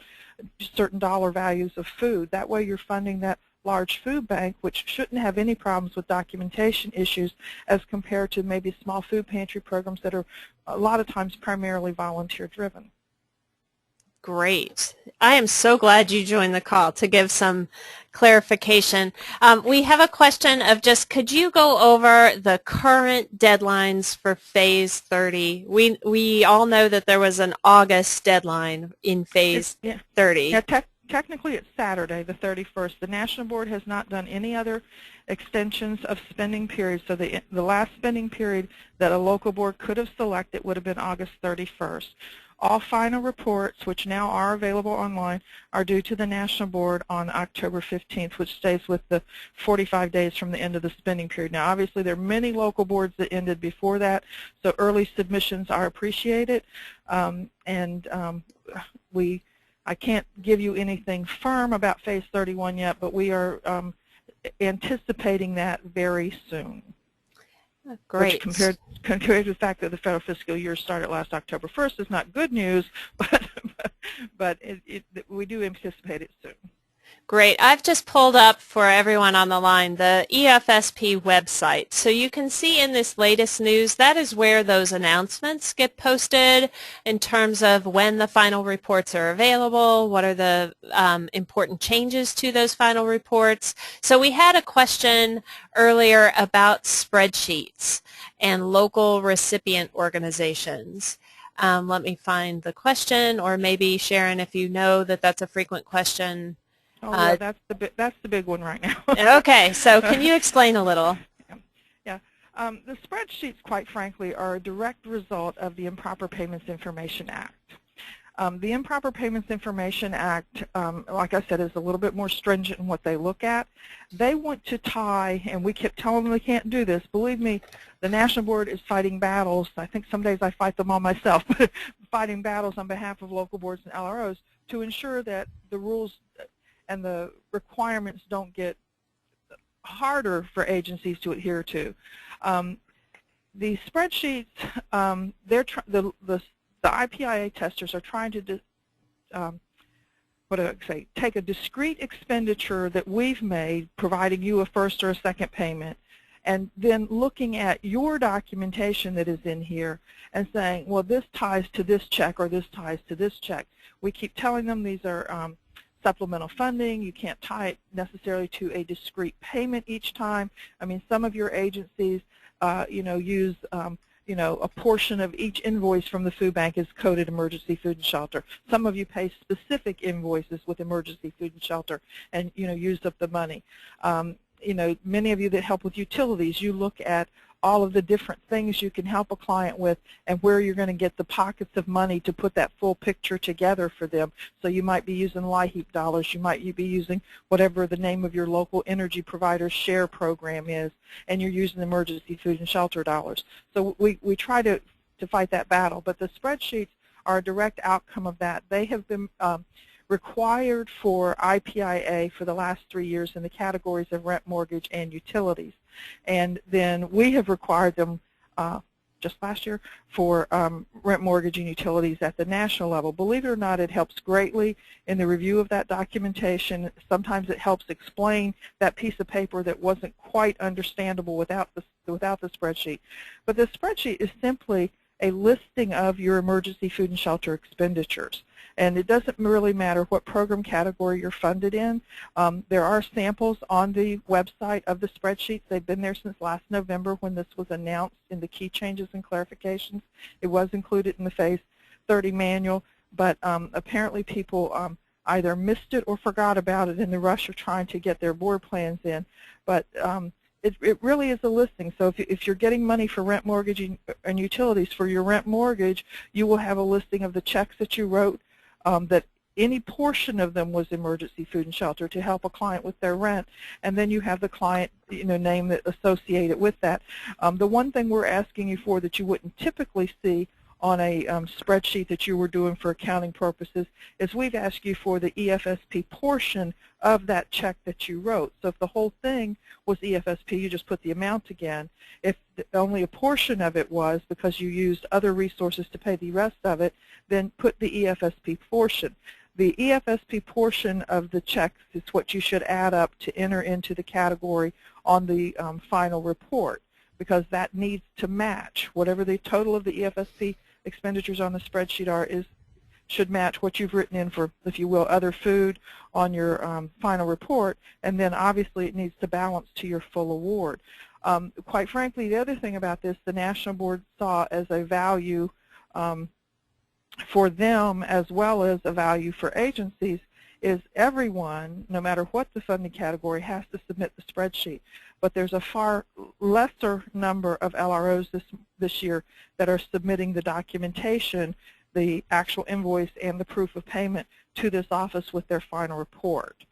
Speaker 4: certain dollar values of food. That way you're funding that large food bank, which shouldn't have any problems with documentation issues as compared to maybe small food pantry programs that are a lot of times primarily volunteer driven.
Speaker 1: Great. I am so glad you joined the call to give some clarification. We have a question of just, could you go over the current deadlines for phase 30? We all know that there was an August deadline in phase 30.
Speaker 4: Yeah, technically it's Saturday, the 31st. The National Board has not done any other extensions of spending periods, so the last spending period that a local board could have selected would have been August 31st. All final reports, which now are available online, are due to the National Board on October 15th, which stays with the 45 days from the end of the spending period. Now, obviously, there are many local boards that ended before that, so early submissions are appreciated. I can't give you anything firm about Phase 31 yet, but we are anticipating that very soon.
Speaker 1: Great.
Speaker 4: Which compared to the fact that the federal fiscal year started last October 1st is not good news, but we do anticipate it soon.
Speaker 1: Great. I've just pulled up for everyone on the line the EFSP website. So you can see in this latest news, that is where those announcements get posted in terms of when the final reports are available, what are the important changes to those final reports. So we had a question earlier about spreadsheets and local recipient organizations. Let me find the question, or maybe Sharon, if you know that that's a frequent question.
Speaker 4: Oh, yeah, that's the big one right now.
Speaker 1: Okay, so can you explain a little?
Speaker 4: Yeah. The spreadsheets, quite frankly, are a direct result of the Improper Payments Information Act. The Improper Payments Information Act, like I said, is a little bit more stringent in what they look at. They want to tie, and we kept telling them they can't do this. Believe me, the National Board is fighting battles. I think some days I fight them all myself, but fighting battles on behalf of local boards and LROs to ensure that the rules and the requirements don't get harder for agencies to adhere to. The spreadsheets, the IPIA testers are trying to take a discrete expenditure that we've made, providing you a first or a second payment, and then looking at your documentation that is in here and saying, well, this ties to this check or this ties to this check. We keep telling them these are supplemental funding. You can't tie it necessarily to a discrete payment each time. I mean, some of your agencies, use, a portion of each invoice from the food bank is coded emergency food and shelter. Some of you pay specific invoices with emergency food and shelter and, use up the money. Many of you that help with utilities, you look at all of the different things you can help a client with and where you're going to get the pockets of money to put that full picture together for them. So you might be using LIHEAP dollars, you might be using whatever the name of your local energy provider's share program is, and you're using emergency food and shelter dollars. So we try to fight that battle, but the spreadsheets are a direct outcome of that. They have been required for IPIA for the last 3 years in the categories of rent, mortgage, and utilities. And then we have required them just last year for rent, mortgage, and utilities at the national level. Believe it or not, it helps greatly in the review of that documentation. Sometimes it helps explain that piece of paper that wasn't quite understandable without the spreadsheet. But the spreadsheet is simply a listing of your emergency food and shelter expenditures. And it doesn't really matter what program category you're funded in. There are samples on the website of the spreadsheets. They've been there since last November when this was announced in the key changes and clarifications. It was included in the Phase 30 manual, but apparently people either missed it or forgot about it in the rush of trying to get their board plans in. But it really is a listing. So if you're getting money for rent, mortgage, and utilities, for your rent mortgage, you will have a listing of the checks that you wrote, that any portion of them was emergency food and shelter to help a client with their rent, and then you have the client name that associated with that. The one thing we're asking you for that you wouldn't typically see on a spreadsheet that you were doing for accounting purposes is we've asked you for the EFSP portion of that check that you wrote. So if the whole thing was EFSP, you just put the amount again. If only a portion of it was because you used other resources to pay the rest of it, then put the EFSP portion. The EFSP portion of the checks is what you should add up to enter into the category on the final report, because that needs to match. Whatever the total of the EFSP expenditures on the spreadsheet should match what you've written in for, if you will, other food on your final report, and then obviously it needs to balance to your full award. Quite frankly, the other thing about this, the National Board saw as a value for them as well as a value for agencies, is everyone, no matter what the funding category, has to submit the spreadsheet. But there's a far lesser number of LROs this year that are submitting the documentation the actual invoice and the proof of payment to this office with their final report.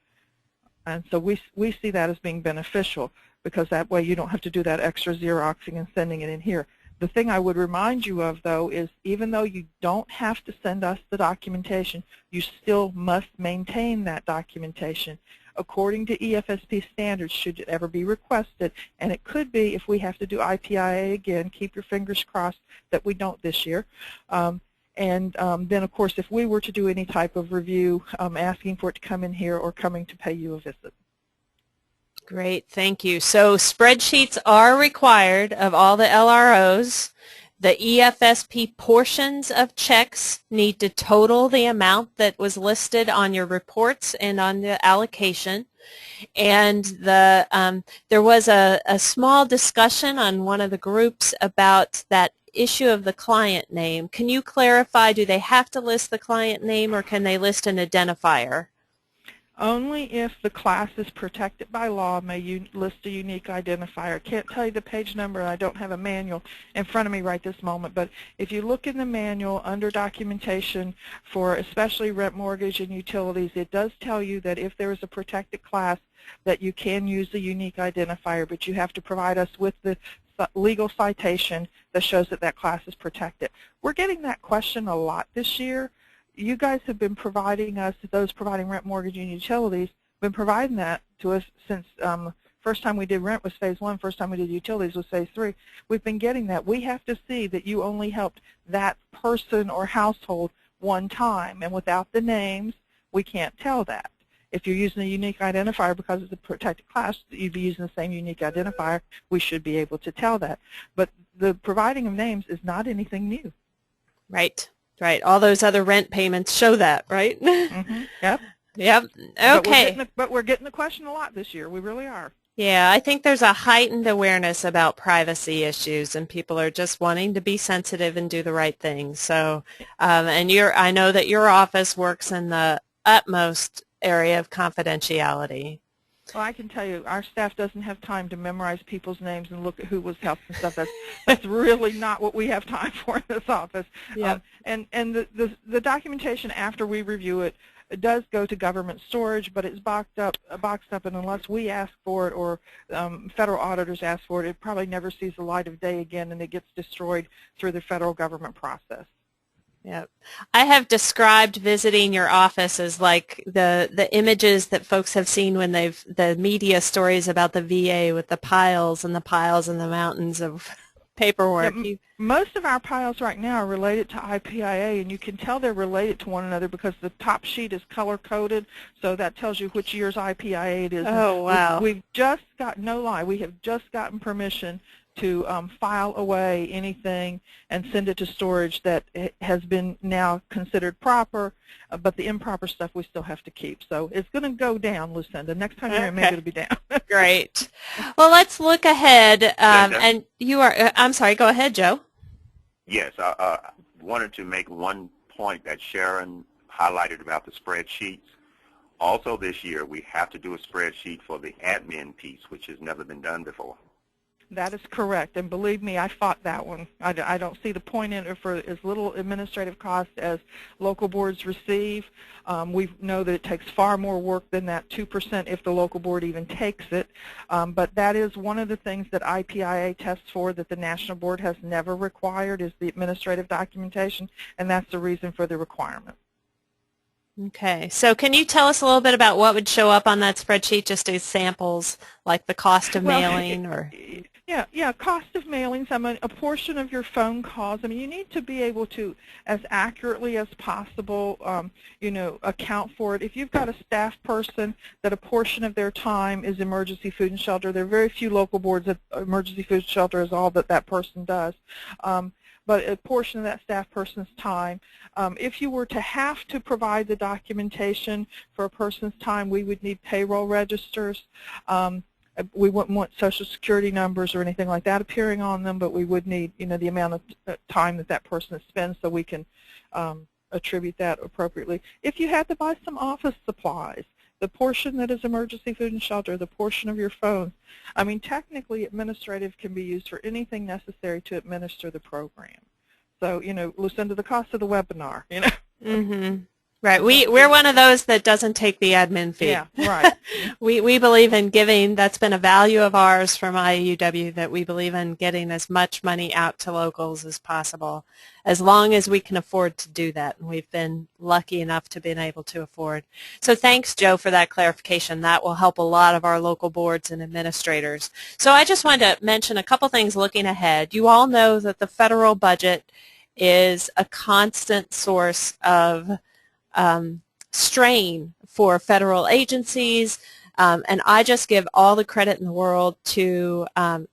Speaker 4: And so we see that as being beneficial, because that way you don't have to do that extra Xeroxing and sending it in here. The thing I would remind you of, though, is even though you don't have to send us the documentation, you still must maintain that documentation according to EFSP standards should it ever be requested. And it could be, if we have to do IPIA again, keep your fingers crossed that we don't this year. Then, of course, if we were to do any type of review, asking for it to come in here or coming to pay you a visit.
Speaker 1: Great, thank you. So spreadsheets are required of all the LROs. The EFSP portions of checks need to total the amount that was listed on your reports and on the allocation. And there was a small discussion on one of the groups about that issue of the client name. Can you clarify, do they have to list the client name, or can they list an identifier?
Speaker 4: Only if the class is protected by law may you list a unique identifier. I can't tell you the page number, and I don't have a manual in front of me right this moment, but if you look in the manual under documentation for especially rent, mortgage, and utilities, it does tell you that if there is a protected class that you can use the unique identifier, but you have to provide us with the legal citation that shows that that class is protected. We're getting that question a lot this year. You guys have been providing us, those providing rent, mortgage, and utilities, been providing that to us since first time we did rent was phase 1, first time we did utilities was phase 3. We've been getting that. We have to see that you only helped that person or household one time, and without the names, we can't tell that. If you're using a unique identifier because it's a protected class, you'd be using the same unique identifier, we should be able to tell that. But the providing of names is not anything new.
Speaker 1: Right. Right. All those other rent payments show that, right?
Speaker 4: Mm-hmm. Yep.
Speaker 1: Yep. Okay.
Speaker 4: But we're getting the question a lot this year. We really are.
Speaker 1: Yeah, I think there's a heightened awareness about privacy issues, and people are just wanting to be sensitive and do the right thing. So, and I know that your office works in the utmost area of confidentiality.
Speaker 4: Well, I can tell you, our staff doesn't have time to memorize people's names and look at who was helped and stuff. That's really not what we have time for in this office.
Speaker 1: Yep.
Speaker 4: And the documentation after we review it, it does go to government storage, but it's boxed up, and unless we ask for it or federal auditors ask for it, it probably never sees the light of day again, and it gets destroyed through the federal government process.
Speaker 1: Yep. I have described visiting your office as like the images that folks have seen when the media stories about the VA with the piles and the mountains of paperwork.
Speaker 4: Yeah, most of our piles right now are related to IPIA, and you can tell they're related to one another because the top sheet is color-coded, so that tells you which year's IPIA it is.
Speaker 1: Oh, wow.
Speaker 4: We've just got, no lie, we have just gotten permission to file away anything and send it to storage that has been now considered proper, but the improper stuff we still have to keep. So it's going to go down, Lucinda. Next time you're here, maybe it'll be down.
Speaker 1: Great. Well, let's look ahead. And you are, I'm sorry, go ahead, Joe.
Speaker 2: Yes, I wanted to make one point that Sharon highlighted about the spreadsheets. Also this year, we have to do a spreadsheet for the admin piece, which has never been done before.
Speaker 4: That is correct, and believe me, I fought that one. I don't see the point in it for as little administrative cost as local boards receive. We know that it takes far more work than that 2% if the local board even takes it, but that is one of the things that IPIA tests for that the national board has never required is the administrative documentation, and that's the reason for the requirement.
Speaker 1: Okay, so can you tell us a little bit about what would show up on that spreadsheet, just as samples, like the cost of mailing or?
Speaker 4: Yeah, cost of mailings, I mean, a portion of your phone calls. I mean, you need to be able to, as accurately as possible, account for it. If you've got a staff person that a portion of their time is emergency food and shelter, there are very few local boards that emergency food and shelter is all that that person does. But a portion of that staff person's time. If you were to have to provide the documentation for a person's time, we would need payroll registers. We wouldn't want Social Security numbers or anything like that appearing on them, but we would need, the amount of time that that person spends so we can attribute that appropriately. If you had to buy some office supplies, the portion that is emergency food and shelter, the portion of your phone, I mean, technically administrative can be used for anything necessary to administer the program. So, Lucinda, the cost of the webinar,
Speaker 1: Mm-hmm. Right. We're one of those that doesn't take the admin fee.
Speaker 4: Yeah, right.
Speaker 1: We believe in giving. That's been a value of ours from IUW, that we believe in getting as much money out to locals as possible, as long as we can afford to do that. And we've been lucky enough to be able to afford. So thanks, Joe, for that clarification. That will help a lot of our local boards and administrators. So I just wanted to mention a couple things looking ahead. You all know that the federal budget is a constant source of strain for federal agencies, and I just give all the credit in the world to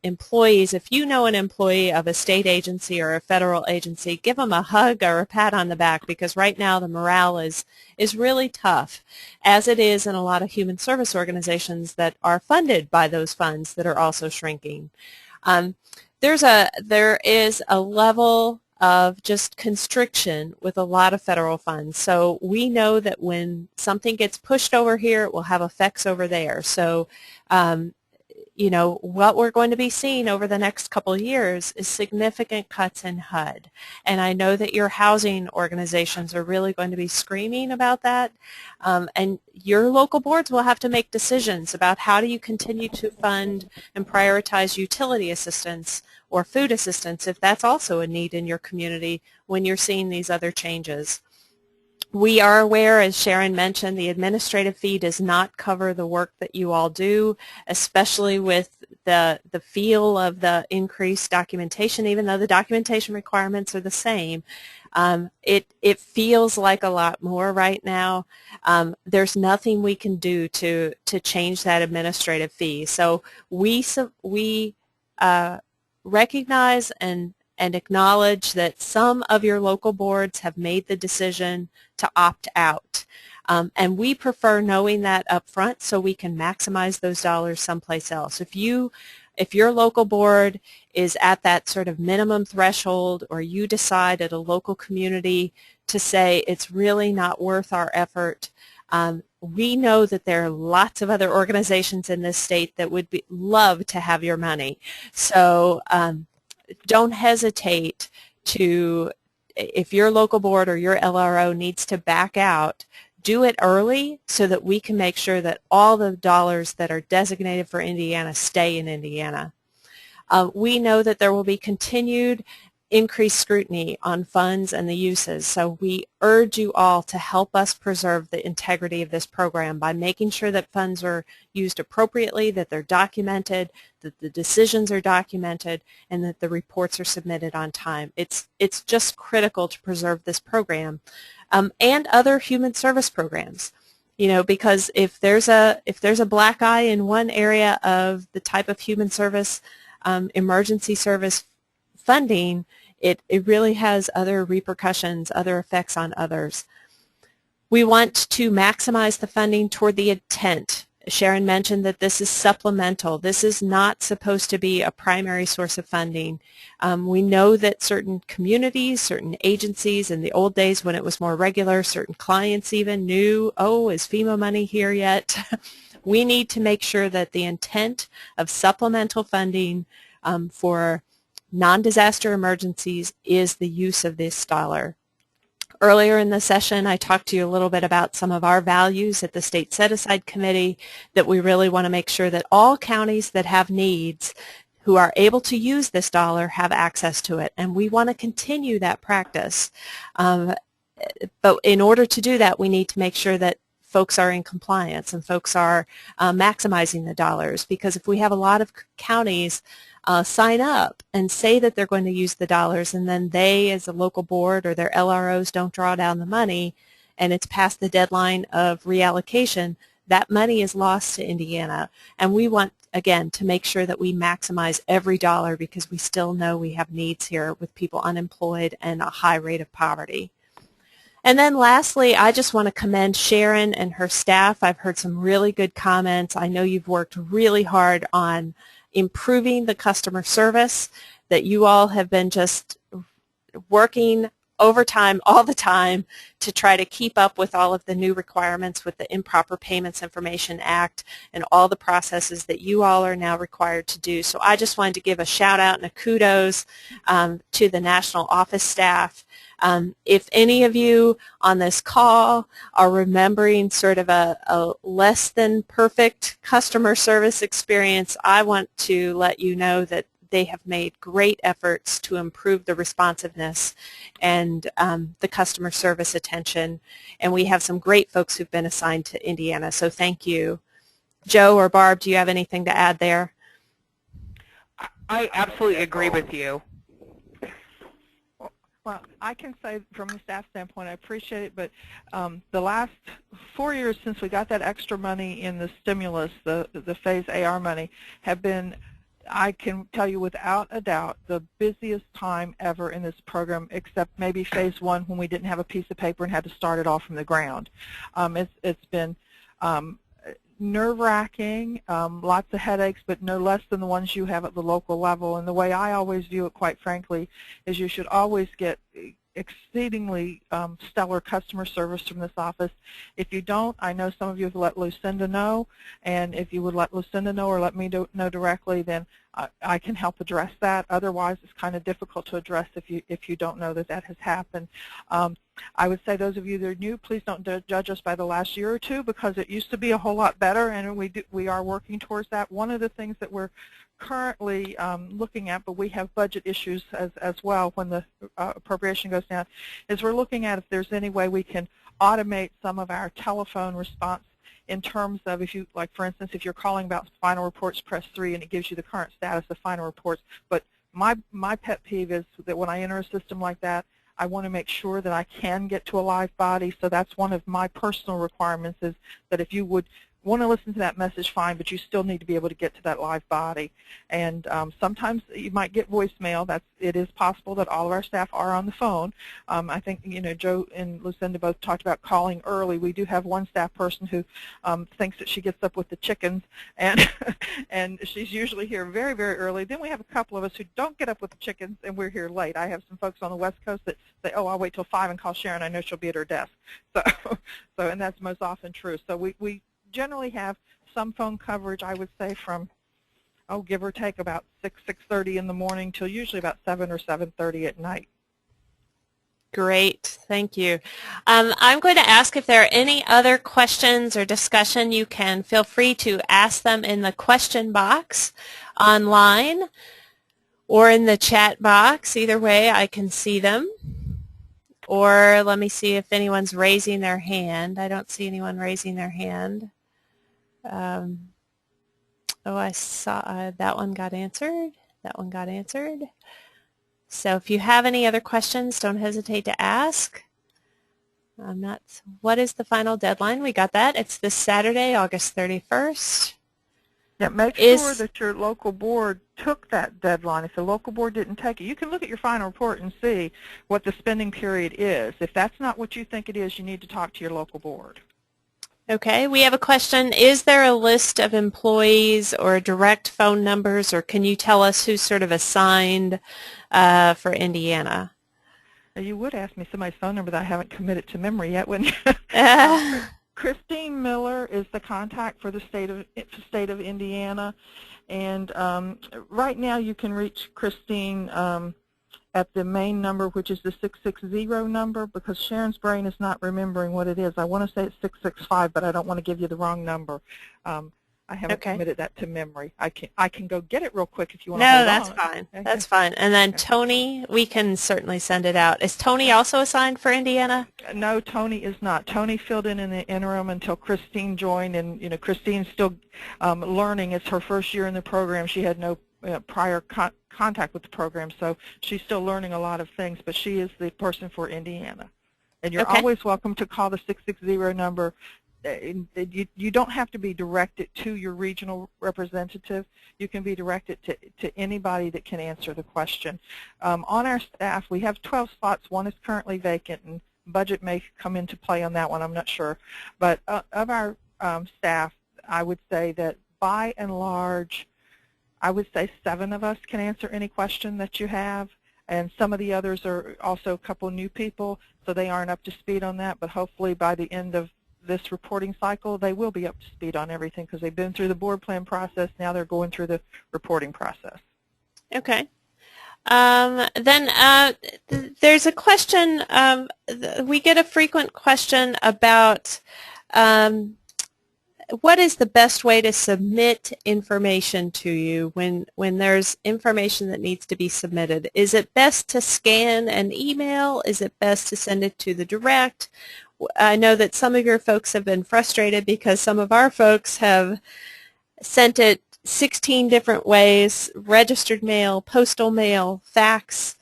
Speaker 1: employees. If you know an employee of a state agency or a federal agency, give them a hug or a pat on the back, because right now the morale is really tough, as it is in a lot of human service organizations that are funded by those funds that are also shrinking. There is a level of just constriction with a lot of federal funds. So we know that when something gets pushed over here, it will have effects over there. So, what we're going to be seeing over the next couple of years is significant cuts in HUD. And I know that your housing organizations are really going to be screaming about that. And your local boards will have to make decisions about how do you continue to fund and prioritize utility assistance or food assistance, if that's also a need in your community when you're seeing these other changes. We are aware, as Sharon mentioned, the administrative fee does not cover the work that you all do, especially with the feel of the increased documentation. Even though the documentation requirements are the same, it feels like a lot more right now. There's nothing we can do to change that administrative fee. So we recognize and acknowledge that some of your local boards have made the decision to opt out. And we prefer knowing that up front so we can maximize those dollars someplace else. If your local board is at that sort of minimum threshold, or you decide at a local community to say it's really not worth our effort, we know that there are lots of other organizations in this state that would love to have your money. So don't hesitate to, if your local board or your LRO needs to back out, do it early so that we can make sure that all the dollars that are designated for Indiana stay in Indiana. We know that there will be continued increased scrutiny on funds and the uses, so we urge you all to help us preserve the integrity of this program by making sure that funds are used appropriately, that they're documented, that the decisions are documented, and that the reports are submitted on time. It's just critical to preserve this program and other human service programs. Because if there's a black eye in one area of the type of human service, emergency service funding, it really has other repercussions, other effects on others. We want to maximize the funding toward the intent. Sharon mentioned that this is supplemental. This is not supposed to be a primary source of funding. We know that certain communities, certain agencies in the old days when it was more regular, certain clients even knew, oh, is FEMA money here yet? We need to make sure that the intent of supplemental funding for non-disaster emergencies is the use of this dollar. Earlier in the session, I talked to you a little bit about some of our values at the State Set-Aside Committee, that we really want to make sure that all counties that have needs who are able to use this dollar have access to it, and we want to continue that practice. But in order to do that, we need to make sure that folks are in compliance and folks are maximizing the dollars, because if we have a lot of counties sign up and say that they're going to use the dollars, and then they as a local board or their LROs don't draw down the money and it's past the deadline of reallocation, that money is lost to Indiana. And we want, again, to make sure that we maximize every dollar, because we still know we have needs here with people unemployed and a high rate of poverty. And then lastly, I just want to commend Sharon and her staff. I've heard some really good comments. I know you've worked really hard on improving the customer service, that you all have been just working overtime all the time to try to keep up with all of the new requirements with the Improper Payments Information Act and all the processes that you all are now required to do. So I just wanted to give a shout out and a kudos to the national office staff. If any of you on this call are remembering sort of a less than perfect customer service experience, I want to let you know that they have made great efforts to improve the responsiveness and the customer service attention. And we have some great folks who've been assigned to Indiana, so thank you. Joe or Barb, do you have anything to add there?
Speaker 3: I absolutely agree with you.
Speaker 4: Well, I can say from the staff standpoint, I appreciate it, but the last 4 years since we got that extra money in the stimulus, the phase AR money, have been, I can tell you without a doubt, the busiest time ever in this program, except maybe phase 1 when we didn't have a piece of paper and had to start it all from the ground. It's been nerve-wracking, lots of headaches, but no less than the ones you have at the local level. And the way I always view it, quite frankly, is you should always get exceedingly stellar customer service from this office. If you don't, I know some of you have let Lucinda know, and if you would let Lucinda know or let me know directly, then I can help address that. Otherwise, it's kind of difficult to address if you don't know that that has happened. I would say those of you that are new, please don't judge us by the last year or two, because it used to be a whole lot better, and we are working towards that. One of the things that we're currently looking at, but we have budget issues as well when the appropriation goes down, is we're looking at if there's any way we can automate some of our telephone response in terms of, if you, like for instance, if you're calling about final reports, press 3 and it gives you the current status of final reports. But my pet peeve is that when I enter a system like that, I want to make sure that I can get to a live body. So that's one of my personal requirements, is that if you would want to listen to that message, fine, but you still need to be able to get to that live body. And sometimes you might get voicemail. It is possible that all of our staff are on the phone. I think, Joe and Lucinda both talked about calling early. We do have one staff person who thinks that she gets up with the chickens, and and she's usually here very, very early. Then we have a couple of us who don't get up with the chickens, and we're here late. I have some folks on the West Coast that say, oh, I'll wait till 5 and call Sharon. I know she'll be at her desk. And that's most often true. So we generally have some phone coverage, I would say, from, give or take, about 6:30 in the morning till usually about 7 or 7:30 at night.
Speaker 1: Great, thank you. I'm going to ask if there are any other questions or discussion. You can feel free to ask them in the question box online or in the chat box. Either way, I can see them. Or let me see if anyone's raising their hand. I don't see anyone raising their hand. I saw that one got answered. That one got answered. So if you have any other questions, don't hesitate to ask. What is the final deadline? We got that. It's this Saturday, August 31st.
Speaker 4: Yeah, make sure that your local board took that deadline. If the local board didn't take it, you can look at your final report and see what the spending period is. If that's not what you think it is, you need to talk to your local board.
Speaker 1: Okay, we have a question. Is there a list of employees or direct phone numbers, or can you tell us who's sort of assigned for Indiana?
Speaker 4: You would ask me somebody's phone number that I haven't committed to memory yet, wouldn't you? Christine Miller is the contact for the state of Indiana, and right now you can reach Christine at the main number, which is the 660 number, because Sharon's brain is not remembering what it is. I want to say it's 665, but I don't want to give you the wrong number. I haven't committed that to memory. I can go get it real quick if you want to hold on.
Speaker 1: No, that's fine. Okay. That's fine. And then Tony, we can certainly send it out. Is Tony also assigned for Indiana? No, Tony is not. Tony filled in the interim until Christine joined, and Christine's still learning. It's her first year in the program. She had no prior contact with the program, so she's still learning a lot of things, but she is the person for Indiana. And you're always welcome to call the 660 number. You don't have to be directed to your regional representative. You can be directed to anybody that can answer the question. On our staff, we have 12 spots. One is currently vacant, and budget may come into play on that one. I'm not sure. But of our staff, I would say that by and large, I would say 7 of us can answer any question that you have,
Speaker 4: and some of the others are also a couple new people, so they aren't up to speed on that, but hopefully by the end of this reporting cycle, they will be up to speed on everything because they've been through the board plan process. Now they're going through the reporting process.
Speaker 1: Okay. There's a question, we get a frequent question about what is the best way to submit information to you when there's information that needs to be submitted? Is it best to scan an email? Is it best to send it to the direct? I know that some of your folks have been frustrated because some of our folks have sent it 16 different ways: registered mail, postal mail, fax,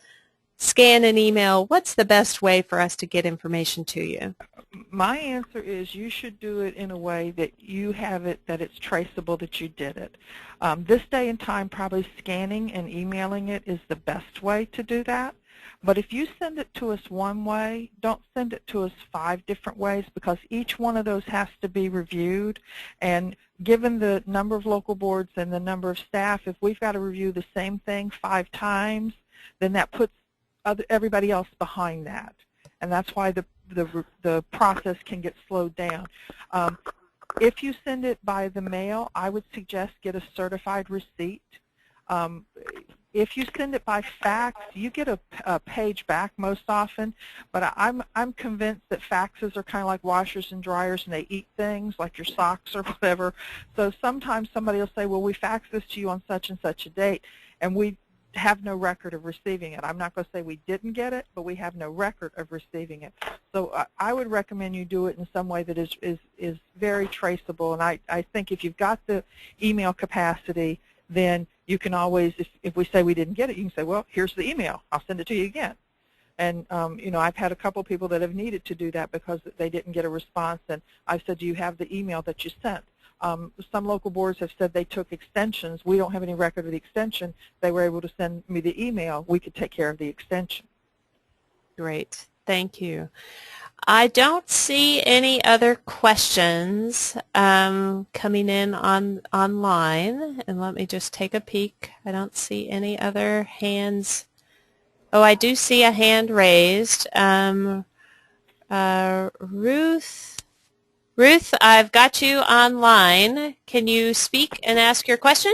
Speaker 1: scan an email. What's the best way for us to get information to you?
Speaker 4: My answer is you should do it in a way that you have it, that it's traceable that you did it. This day and time, probably scanning and emailing it is the best way to do that. But if you send it to us one way, don't send it to us 5 different ways, because each one of those has to be reviewed. And given the number of local boards and the number of staff, if we've got to review the same thing 5 times, then that puts everybody else behind that. And that's why the process can get slowed down. If you send it by the mail, I would suggest get a certified receipt. If you send it by fax, you get a page back most often, but I'm convinced that faxes are kind of like washers and dryers, and they eat things like your socks or whatever. So sometimes somebody will say, well, we faxed this to you on such and such a date, and we have no record of receiving it. I'm not going to say we didn't get it, but we have no record of receiving it. So I would recommend you do it in some way that is very traceable. And I think if you've got the email capacity, then you can always, if we say we didn't get it, you can say, well, here's the email. I'll send it to you again. And, you know, I've had a couple people that have needed to do that because they didn't get a response. And I've said, do you have the email that you sent? Some local boards have said they took extensions. We don't have any record of the extension. They were able to send me the email. We could take care of the extension.
Speaker 1: Great. Thank you. I don't see any other questions coming in online. And let me just take a peek. I don't see any other hands. Oh, I do see a hand raised. Ruth, I've got you online. Can you speak and ask your question?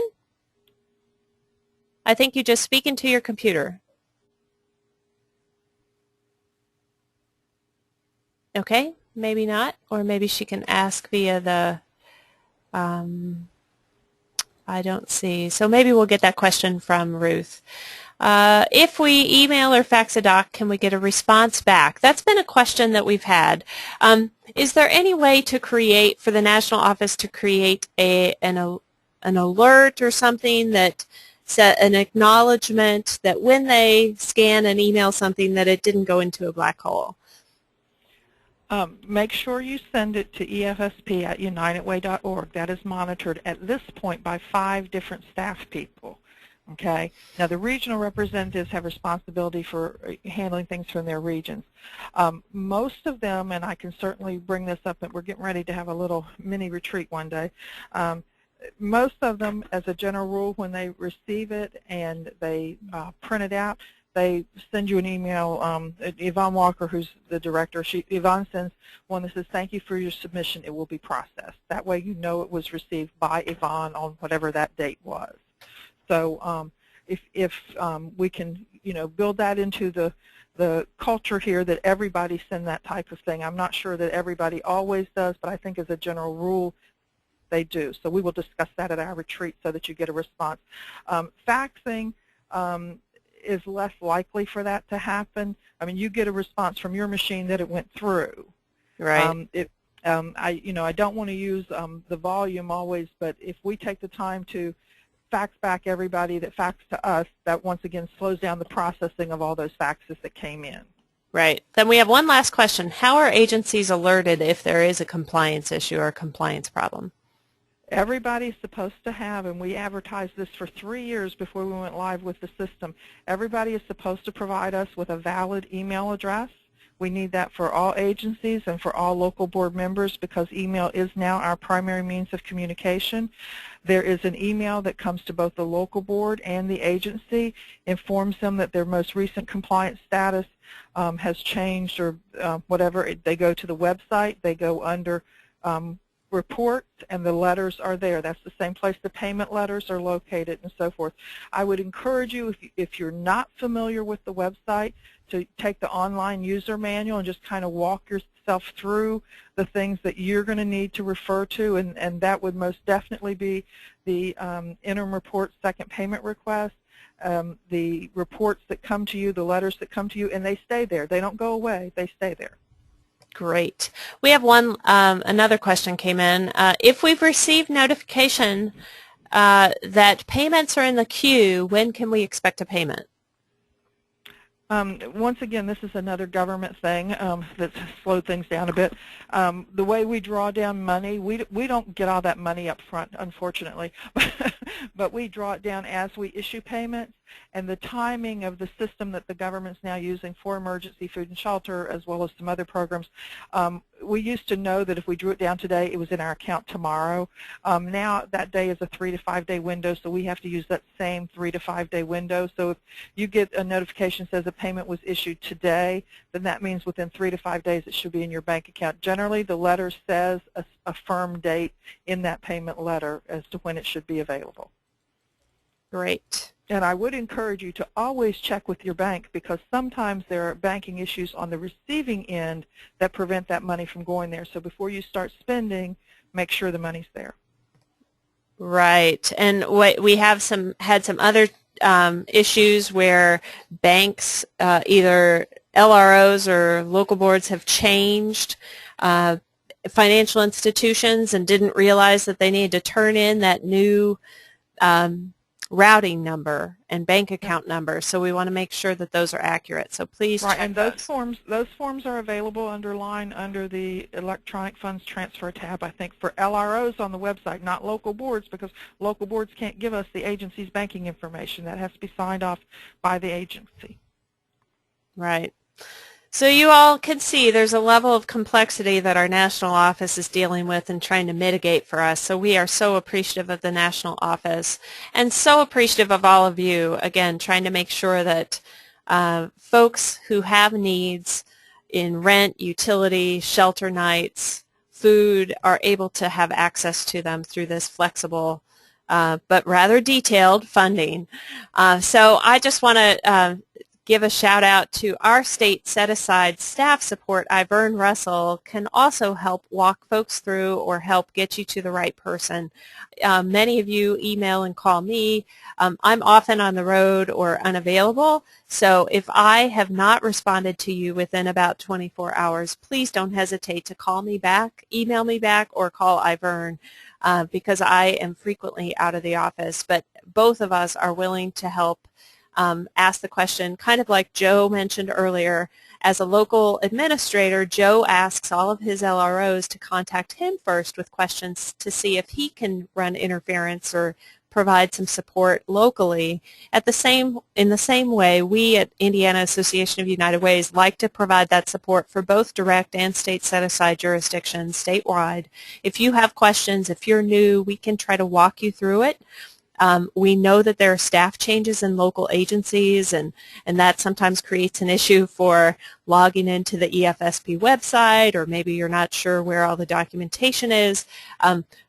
Speaker 1: I think you just speak into your computer. Okay, maybe not, or maybe she can ask via the, I don't see. So maybe we'll get that question from Ruth. If we email or fax a doc, can we get a response back? That's been a question that we've had. Is there any way to create, for the national office, to create an alert or something that set an acknowledgement that when they scan and email something that it didn't go into a black hole?
Speaker 4: Make sure you send it to EFSP@unitedway.org. That is monitored at this point by 5 different staff people. Okay. Now the regional representatives have responsibility for handling things from their regions. Most of them, and I can certainly bring this up, and we're getting ready to have a little mini retreat one day. Most of them, as a general rule, when they receive it and they print it out, they send you an email. Yvonne Walker, who's the director, Yvonne sends one that says, thank you for your submission, it will be processed. That way you know it was received by Yvonne on whatever that date was. So if we can, you know, build that into the culture here that everybody send that type of thing. I'm not sure that everybody always does, but I think as a general rule they do. So we will discuss that at our retreat so that you get a response. Faxing is less likely for that to happen. I mean, you get a response from your machine that it went through.
Speaker 1: Right.
Speaker 4: I don't want to use the volume always, but if we take the time to fax back everybody that faxed to us, that once again slows down the processing of all those faxes that came in.
Speaker 1: Right. Then we have one last question. How are agencies alerted if there is a compliance issue or a compliance problem?
Speaker 4: Everybody's supposed to have, and we advertised this for 3 years before we went live with the system, everybody is supposed to provide us with a valid email address. We need that for all agencies and for all local board members because email is now our primary means of communication. There is an email that comes to both the local board and the agency, informs them that their most recent compliance status has changed or whatever. They go to the website, they go under reports, and the letters are there. That's the same place the payment letters are located and so forth. I would encourage you, if you're not familiar with the website, to take the online user manual and just kind of walk yourself through the things that you're going to need to refer to, and that would most definitely be the interim report, second payment request, the reports that come to you, the letters that come to you, and they stay there. They don't go away. They stay there.
Speaker 1: Great. We have another question came in. If we've received notification that payments are in the queue, when can we expect a payment?
Speaker 4: Once again, this is another government thing that's slowed things down a bit. The way we draw down money, we don't get all that money up front, unfortunately, but we draw it down as we issue payments, and the timing of the system that the government's now using for emergency food and shelter, as well as some other programs, we used to know that if we drew it down today, it was in our account tomorrow. Now that day is a 3 to 5 day window, so we have to use that same 3 to 5 day window. So if you get a notification that says a payment was issued today, then that means within 3 to 5 days it should be in your bank account. Generally, the letter says a firm date in that payment letter as to when it should be available.
Speaker 1: Great.
Speaker 4: And I would encourage you to always check with your bank, because sometimes there are banking issues on the receiving end that prevent that money from going there. So before you start spending, make sure the money's there.
Speaker 1: Right. And we have had some other issues where banks, either LROs or local boards, have changed financial institutions and didn't realize that they needed to turn in that new routing number and bank account number. So we want to make sure that those are accurate. So please check
Speaker 4: and those forms are available under the electronic funds transfer tab, I think, for LROs on the website, not local boards, because local boards can't give us the agency's banking information. That has to be signed off by the agency.
Speaker 1: Right. So you all can see there's a level of complexity that our national office is dealing with and trying to mitigate for us. So we are so appreciative of the national office and so appreciative of all of you, again, trying to make sure that folks who have needs in rent, utility, shelter nights, food, are able to have access to them through this flexible but rather detailed funding. So I just want to give a shout out to our state set-aside staff support. Ivern Russell can also help walk folks through or help get you to the right person. Many of you email and call me. I'm often on the road or unavailable, so if I have not responded to you within about 24 hours, please don't hesitate to call me back, email me back, or call Ivern, because I am frequently out of the office. But both of us are willing to help ask the question, kind of like Joe mentioned earlier. As a local administrator, Joe asks all of his LROs to contact him first with questions to see if he can run interference or provide some support locally. In the same way, we at Indiana Association of United Ways like to provide that support for both direct and state set-aside jurisdictions statewide. If you have questions, if you're new, we can try to walk you through it. We know that there are staff changes in local agencies, and that sometimes creates an issue for logging into the EFSP website, or maybe you're not sure where all the documentation is.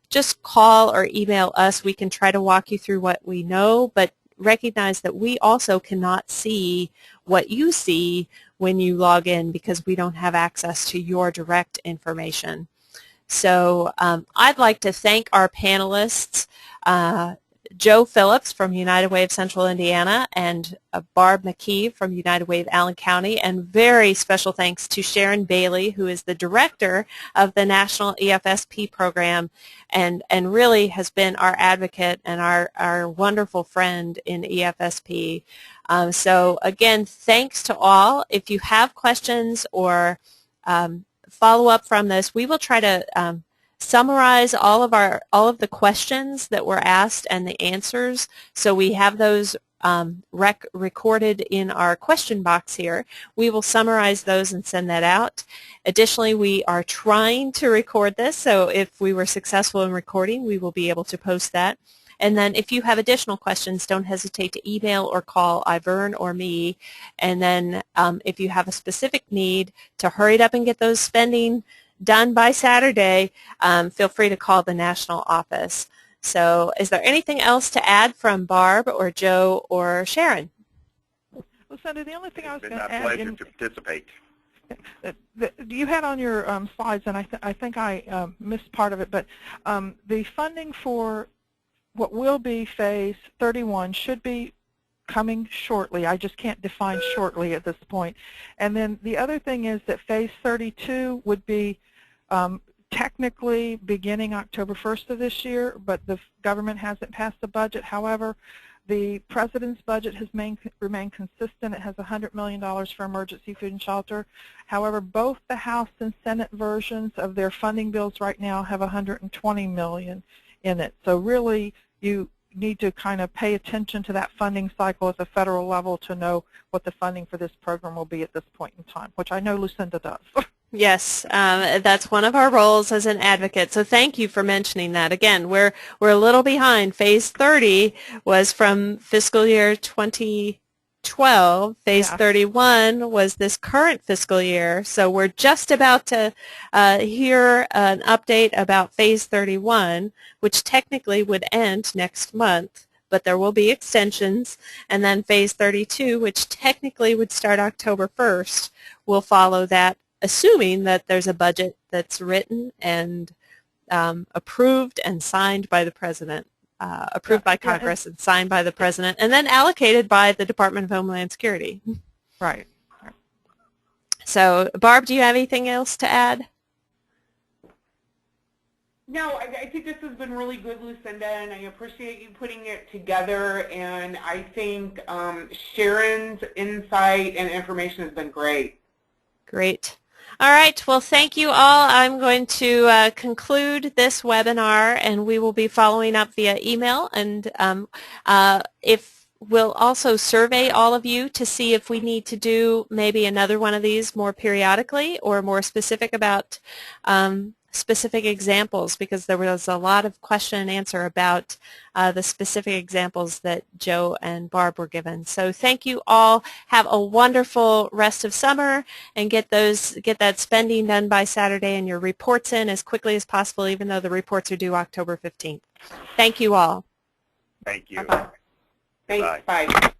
Speaker 1: Just call or email us. We can try to walk you through what we know, but recognize that we also cannot see what you see when you log in, because we don't have access to your direct information. So I'd like to thank our panelists, Joe Phillips from United Way of Central Indiana and Barb McKee from United Way of Allen County, and very special thanks to Sharon Bailey, who is the director of the National EFSP program and really has been our advocate and our wonderful friend in EFSP. So again, thanks to all. If you have questions or follow up from this, we will try to summarize all of the questions that were asked and the answers. So we have those recorded in our question box here. We will summarize those and send that out. Additionally, we are trying to record this, so if we were successful in recording, we will be able to post that. And then if you have additional questions, don't hesitate to email or call Ivern or me. And then if you have a specific need to hurry it up and get those spending done by Saturday, feel free to call the national office. So is there anything else to add from Barb or Joe or Sharon?
Speaker 4: Well, Cindy, the only thing I was
Speaker 2: It's
Speaker 4: going
Speaker 2: been
Speaker 4: to
Speaker 2: my
Speaker 4: add,
Speaker 2: pleasure to participate.
Speaker 4: you had on your slides, and I think I missed part of it, but the funding for what will be Phase 31 should be coming shortly. I just can't define shortly at this point. And then the other thing is that Phase 32 would be technically beginning October 1st of this year, but the government hasn't passed the budget. However, the President's budget has remained consistent. It has $100 million for emergency food and shelter. However, both the House and Senate versions of their funding bills right now have $120 million in it. So really, you need to kind of pay attention to that funding cycle at the federal level to know what the funding for this program will be at this point in time, which I know Lucinda does.
Speaker 1: Yes, that's one of our roles as an advocate. So thank you for mentioning that. Again, we're a little behind. Phase 30 was from fiscal year 2012. Phase 31 was this current fiscal year. So we're just about to hear an update about Phase 31, which technically would end next month, but there will be extensions. And then Phase 32, which technically would start October 1st, will follow that, assuming that there's a budget that's written and approved and signed by the President, approved by Congress and signed by the President, and then allocated by the Department of Homeland Security.
Speaker 4: Right.
Speaker 1: So, Barb, do you have anything else to add?
Speaker 3: No, I think this has been really good, Lucinda, and I appreciate you putting it together, and I think Sharon's insight and information has been great.
Speaker 1: Great. All right. Well, thank you all. I'm going to conclude this webinar, and we will be following up via email. And if we'll also survey all of you to see if we need to do maybe another one of these more periodically or more specific about specific examples, because there was a lot of question and answer about the specific examples that Joe and Barb were given. So thank you all. Have a wonderful rest of summer, and get that spending done by Saturday and your reports in as quickly as possible, even though the reports are due October 15th. Thank you all.
Speaker 2: Thank you.
Speaker 3: Bye-bye. Thanks. Bye.